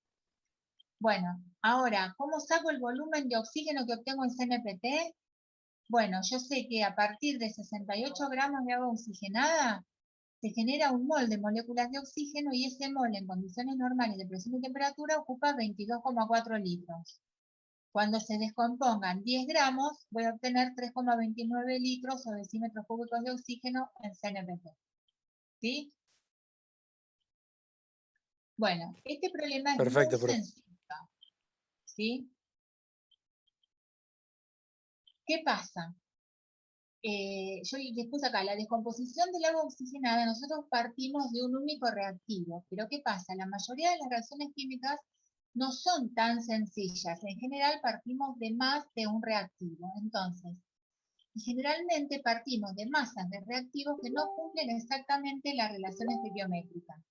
Bueno, ahora, ¿cómo saco el volumen de oxígeno que obtengo en CNPT? Bueno, yo sé que a partir de 68 gramos de agua oxigenada se genera un mol de moléculas de oxígeno y ese mol en condiciones normales de presión y temperatura ocupa 22,4 litros. Cuando se descompongan 10 gramos, voy a obtener 3,29 litros o decímetros cúbicos de oxígeno en CNPT. ¿Sí? Bueno, este problema es Perfecto, muy profe. sencillo. ¿Sí? ¿Qué pasa? Yo les puse acá, la descomposición del agua oxigenada, nosotros partimos de un único reactivo, pero ¿qué pasa? La mayoría de las reacciones químicas no son tan sencillas, en general partimos de más de un reactivo, entonces, generalmente partimos de masas de reactivos que no cumplen exactamente la relación estequiométrica.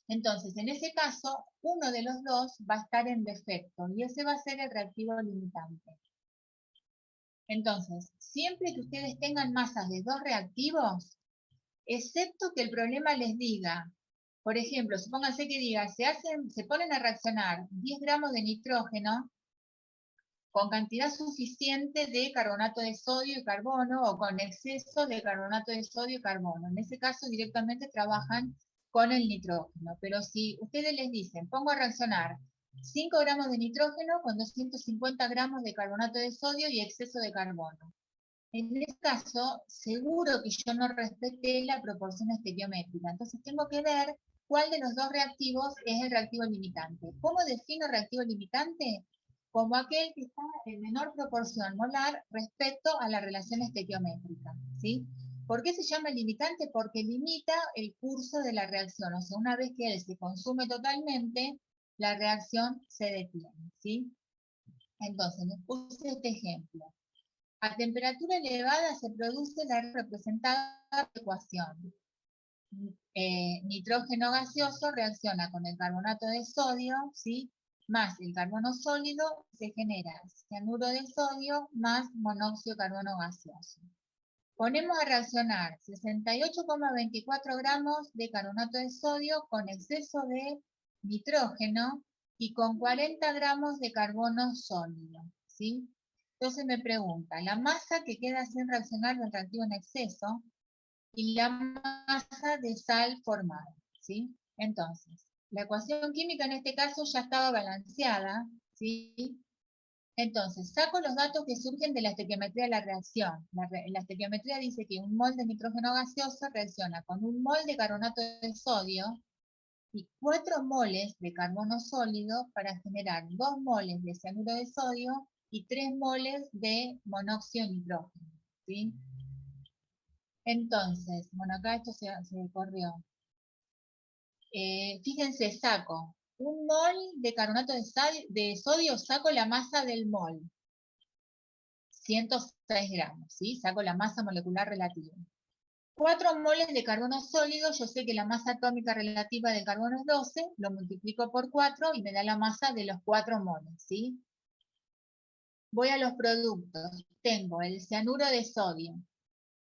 Entonces, en ese caso, uno de los dos va a estar en defecto, y ese va a ser el reactivo limitante. Entonces, siempre que ustedes tengan masas de dos reactivos, excepto que el problema les diga, por ejemplo, supónganse que diga, se ponen a reaccionar 10 gramos de nitrógeno con cantidad suficiente de carbonato de sodio y carbono o con exceso de carbonato de sodio y carbono. En ese caso directamente trabajan con el nitrógeno, pero si ustedes les dicen, pongo a reaccionar 5 gramos de nitrógeno con 250 gramos de carbonato de sodio y exceso de carbono. En este caso, seguro que yo no respeté la proporción estequiométrica. Entonces tengo que ver cuál de los dos reactivos es el reactivo limitante. ¿Cómo defino reactivo limitante? Como aquel que está en menor proporción molar respecto a la relación estequiométrica, ¿sí? ¿Por qué se llama limitante? Porque limita el curso de la reacción. O sea, una vez que él se consume totalmente, la reacción se detiene, ¿sí? Entonces, les puse este ejemplo. A temperatura elevada se produce la representada ecuación. Nitrógeno gaseoso reacciona con el carbonato de sodio, ¿sí? Más el carbono sólido, se genera cianuro de sodio más monóxido de carbono gaseoso. Ponemos a reaccionar 68,24 gramos de carbonato de sodio con exceso de nitrógeno y con 40 gramos de carbono sólido, ¿sí? Entonces me pregunta, la masa que queda sin reaccionar del reactivo en exceso y la masa de sal formada, ¿sí? Entonces, la ecuación química en este caso ya estaba balanceada, ¿sí? Entonces, saco los datos que surgen de la estequiometría de la reacción. La estequiometría dice que un mol de nitrógeno gaseoso reacciona con un mol de carbonato de sodio y 4 moles de carbono sólido para generar 2 moles de cianuro de sodio y 3 moles de monóxido de nitrógeno, ¿sí? Entonces, bueno, acá esto se corrió. Fíjense, saco 1 mol de carbonato de sodio, saco la masa del mol, 106 gramos, ¿sí? Saco la masa molecular relativa. 4 moles de carbono sólido, yo sé que la masa atómica relativa del carbono es 12, lo multiplico por 4 y me da la masa de los 4 moles, ¿sí? Voy a los productos. Tengo el cianuro de sodio.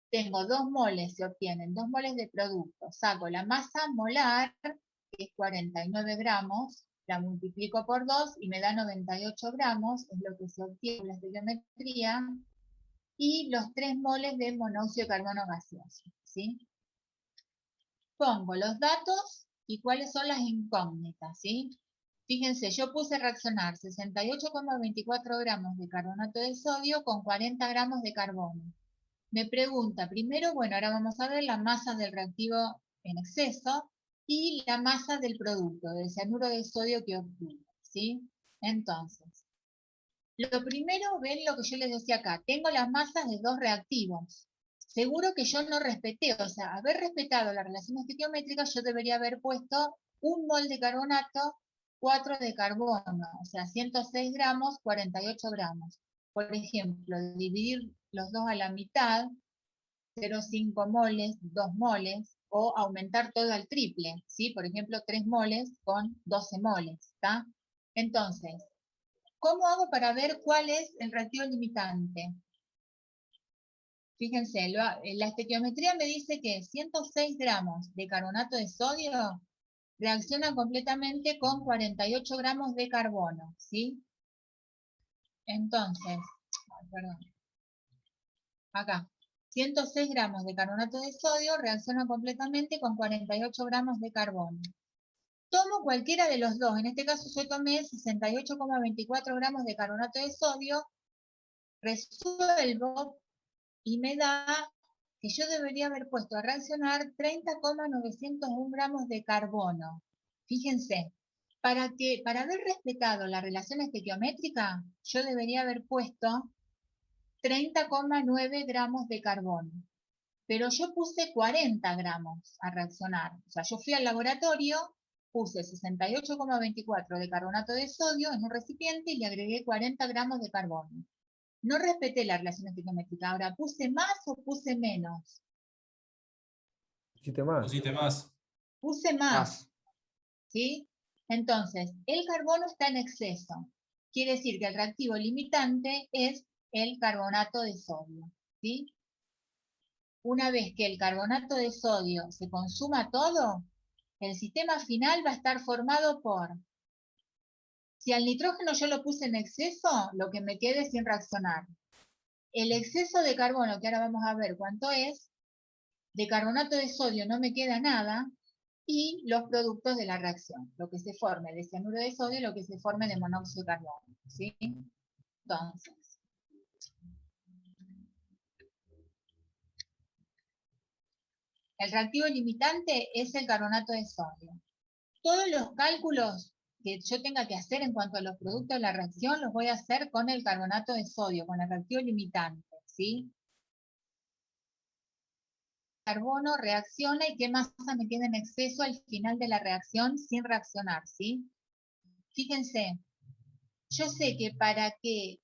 Tengo 2 moles, se obtienen 2 moles de producto. Saco la masa molar, que es 49 gramos, la multiplico por 2 y me da 98 gramos, es lo que se obtiene en la estequiometría, y los 3 moles de monóxido de carbono gaseoso, ¿sí? Pongo los datos y cuáles son las incógnitas, ¿sí? Fíjense, yo puse reaccionar 68,24 gramos de carbonato de sodio con 40 gramos de carbono. Me pregunta primero, bueno, ahora vamos a ver la masa del reactivo en exceso y la masa del producto, del cianuro de sodio que obtuve, ¿sí? Entonces, lo primero, ven lo que yo les decía acá, tengo las masas de 2 reactivos. Seguro que yo no respeté, o sea, haber respetado la relación estequiométrica, yo debería haber puesto 1 mol de carbonato, 4 de carbono, o sea, 106 gramos, 48 gramos. Por ejemplo, dividir los dos a la mitad, 0,5 moles, 2 moles, o aumentar todo al triple, ¿sí? Por ejemplo, 3 moles con 12 moles, ¿está? Entonces, ¿cómo hago para ver cuál es el reactivo limitante? Fíjense, la estequiometría me dice que 106 gramos de carbonato de sodio reacciona completamente con 48 gramos de carbono, ¿sí? Entonces, perdón, acá, 106 gramos de carbonato de sodio reacciona completamente con 48 gramos de carbono. Tomo cualquiera de los dos, en este caso yo tomé 68,24 gramos de carbonato de sodio, resuelvo y me da que yo debería haber puesto a reaccionar 30,901 gramos de carbono. Fíjense, para haber respetado la relación estequiométrica, yo debería haber puesto 30,9 gramos de carbono. Pero yo puse 40 gramos a reaccionar. O sea, yo fui al laboratorio, puse 68,24 de carbonato de sodio en un recipiente y le agregué 40 gramos de carbono. No respeté la relación estequiométrica. Ahora, ¿puse más o puse menos? Pusiste más. Pusiste más. Puse más. ¿Sí? Entonces, el carbono está en exceso. Quiere decir que el reactivo limitante es el carbonato de sodio. ¿Sí? Una vez que el carbonato de sodio se consuma todo, el sistema final va a estar formado por... Si al nitrógeno yo lo puse en exceso, lo que me quede sin reaccionar. El exceso de carbono, que ahora vamos a ver cuánto es, de carbonato de sodio no me queda nada, y los productos de la reacción, lo que se forme de cianuro de sodio y lo que se forme de monóxido de carbono, ¿sí? Entonces, el reactivo limitante es el carbonato de sodio. Todos los cálculos que yo tenga que hacer en cuanto a los productos de la reacción los voy a hacer con el carbonato de sodio, con el reactivo limitante, ¿sí? Carbono reacciona y qué masa me queda en exceso al final de la reacción sin reaccionar, ¿sí? Fíjense, yo sé que para que,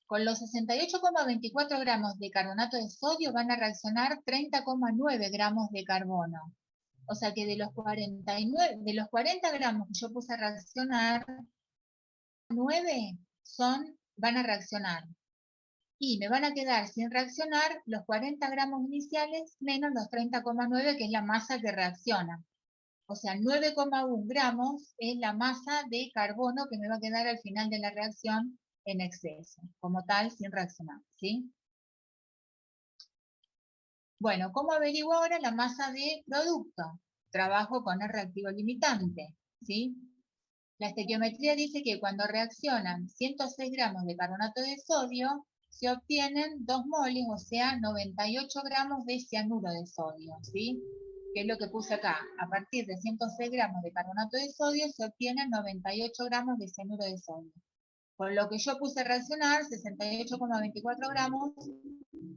con los 68,24 gramos de carbonato de sodio van a reaccionar 30,9 gramos de carbono. O sea que de los 40 gramos que yo puse a reaccionar, 9 van a reaccionar. Y me van a quedar sin reaccionar los 40 gramos iniciales menos los 30,9 que es la masa que reacciona. O sea, 9,1 gramos es la masa de carbono que me va a quedar al final de la reacción en exceso, como tal, sin reaccionar, ¿sí? Bueno, ¿cómo averiguo ahora la masa de producto? Trabajo con el reactivo limitante, ¿sí? La estequiometría dice que cuando reaccionan 106 gramos de carbonato de sodio, se obtienen 2 moles, o sea, 98 gramos de cianuro de sodio, ¿sí? que es lo que puse acá. A partir de 106 gramos de carbonato de sodio se obtienen 98 gramos de cianuro de sodio. Por lo que yo puse reaccionar 68,24 gramos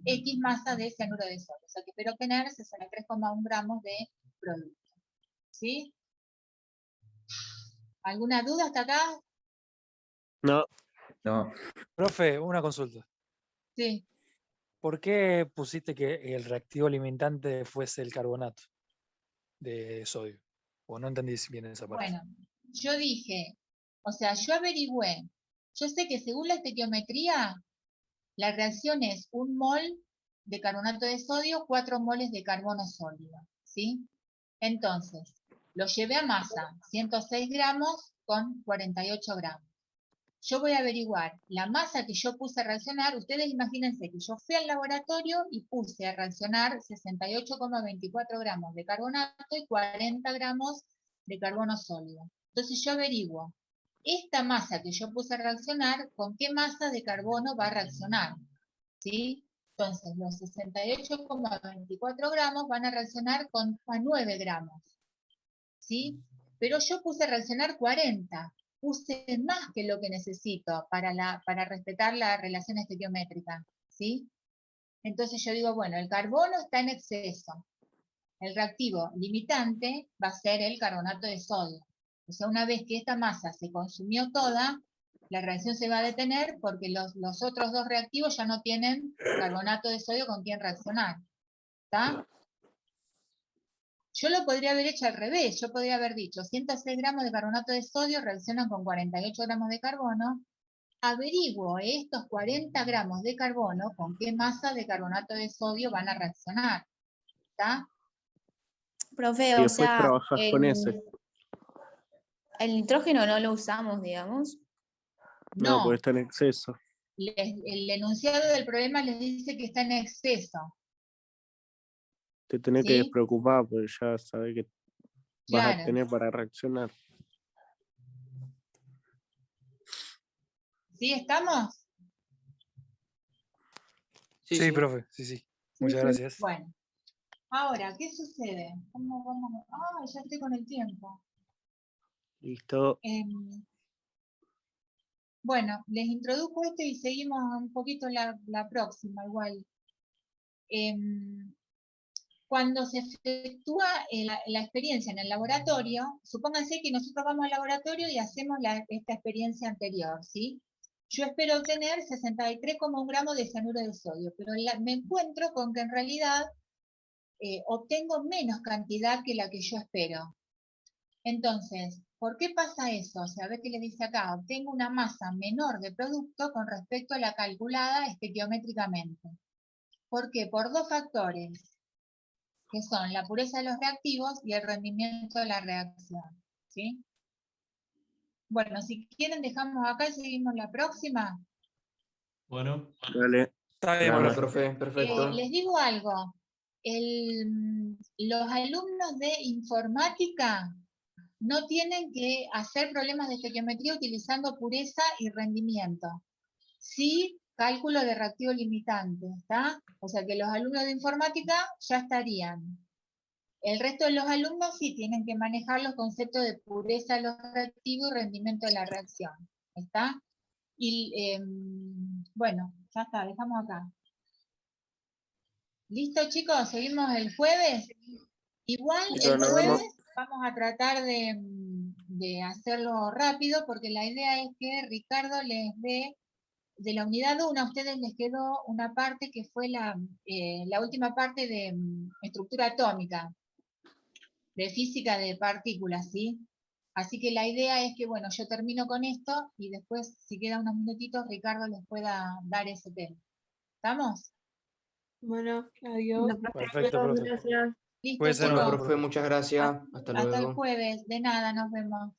X masa de cianuro de sodio. O sea que espero obtener 63,1 gramos de producto. ¿Sí? ¿Alguna duda hasta acá? No. No. Profe, una consulta. Sí. ¿Por qué pusiste que el reactivo limitante fuese el carbonato de sodio? O no entendí bien esa parte. Bueno, yo dije, o sea, yo averigüé. Yo sé que según la estequiometría, la reacción es 1 mol de carbonato de sodio, 4 moles de carbono sólido, ¿sí? Entonces, lo llevé a masa, 106 gramos con 48 gramos. Yo voy a averiguar la masa que yo puse a reaccionar. Ustedes imagínense que yo fui al laboratorio y puse a reaccionar 68,24 gramos de carbonato y 40 gramos de carbono sólido. Entonces yo averiguo esta masa que yo puse a reaccionar, ¿con qué masa de carbono va a reaccionar? ¿Sí? Entonces los 68,24 gramos van a reaccionar con 9 gramos. ¿Sí? Pero yo puse a reaccionar 40. Puse más que lo que necesito para respetar la relación estequiométrica, ¿sí? Entonces yo digo, bueno, el carbono está en exceso. El reactivo limitante va a ser el carbonato de sodio. O sea, una vez que esta masa se consumió toda, la reacción se va a detener porque los otros dos reactivos ya no tienen carbonato de sodio con quien reaccionar. ¿Está? Yo lo podría haber hecho al revés, yo podría haber dicho 106 gramos de carbonato de sodio reaccionan con 48 gramos de carbono, averiguo estos 40 gramos de carbono con qué masa de carbonato de sodio van a reaccionar. ¿Está? Profe, Y o después sea, trabajas con ese. el nitrógeno no lo usamos, digamos. No, No, porque está en exceso. el enunciado del problema les dice que está en exceso. Te tenés que ¿Sí? despreocupar porque ya sabés que vas a Claro. tener para reaccionar. ¿Sí estamos? Sí, profe, sí. Muchas gracias. Bueno, ahora, ¿qué sucede? ¿Cómo vamos? Ah, ya estoy con el tiempo. Listo. Bueno, les introduzco esto y seguimos un poquito la próxima, igual. Cuando se efectúa la experiencia en el laboratorio, supónganse que nosotros vamos al laboratorio y hacemos esta experiencia anterior, ¿sí? Yo espero obtener 63,1 gramos de cianuro de sodio, pero me encuentro con que en realidad obtengo menos cantidad que la que yo espero. Entonces, ¿por qué pasa eso? O sea, a ver qué le dice acá. Obtengo una masa menor de producto con respecto a la calculada estequiométricamente. ¿Por qué? Por dos factores, que son la pureza de los reactivos y el rendimiento de la reacción. ¿Sí? Bueno, si quieren dejamos acá y seguimos la próxima. Bueno. Dale. Está bien, Dale, profe. profe, perfecto. Les digo algo. Los alumnos de informática no tienen que hacer problemas de estequiometría utilizando pureza y rendimiento. Sí, cálculo de reactivo limitante, ¿está? O sea que los alumnos de informática ya estarían. El resto de los alumnos sí tienen que manejar los conceptos de pureza de los reactivos y rendimiento de la reacción, ¿está? Y bueno, ya está, dejamos acá. ¿Listo, chicos? ¿Seguimos el jueves? Igual Listo, el nos jueves vemos. vamos a tratar de hacerlo rápido porque la idea es que Ricardo les dé, de la unidad 1 a ustedes les quedó una parte que fue la última parte de estructura atómica, de física de partículas, ¿sí? Así que la idea es que, bueno, yo termino con esto y después, si quedan unos minutitos, Ricardo les pueda dar ese tema. ¿Estamos? Bueno, adiós. Bueno, profe, Perfecto, adiós, profe. gracias. Listo, Puede ser Bueno, chicos. profe, muchas gracias. Hasta Hasta el luego. jueves. De nada, nos vemos.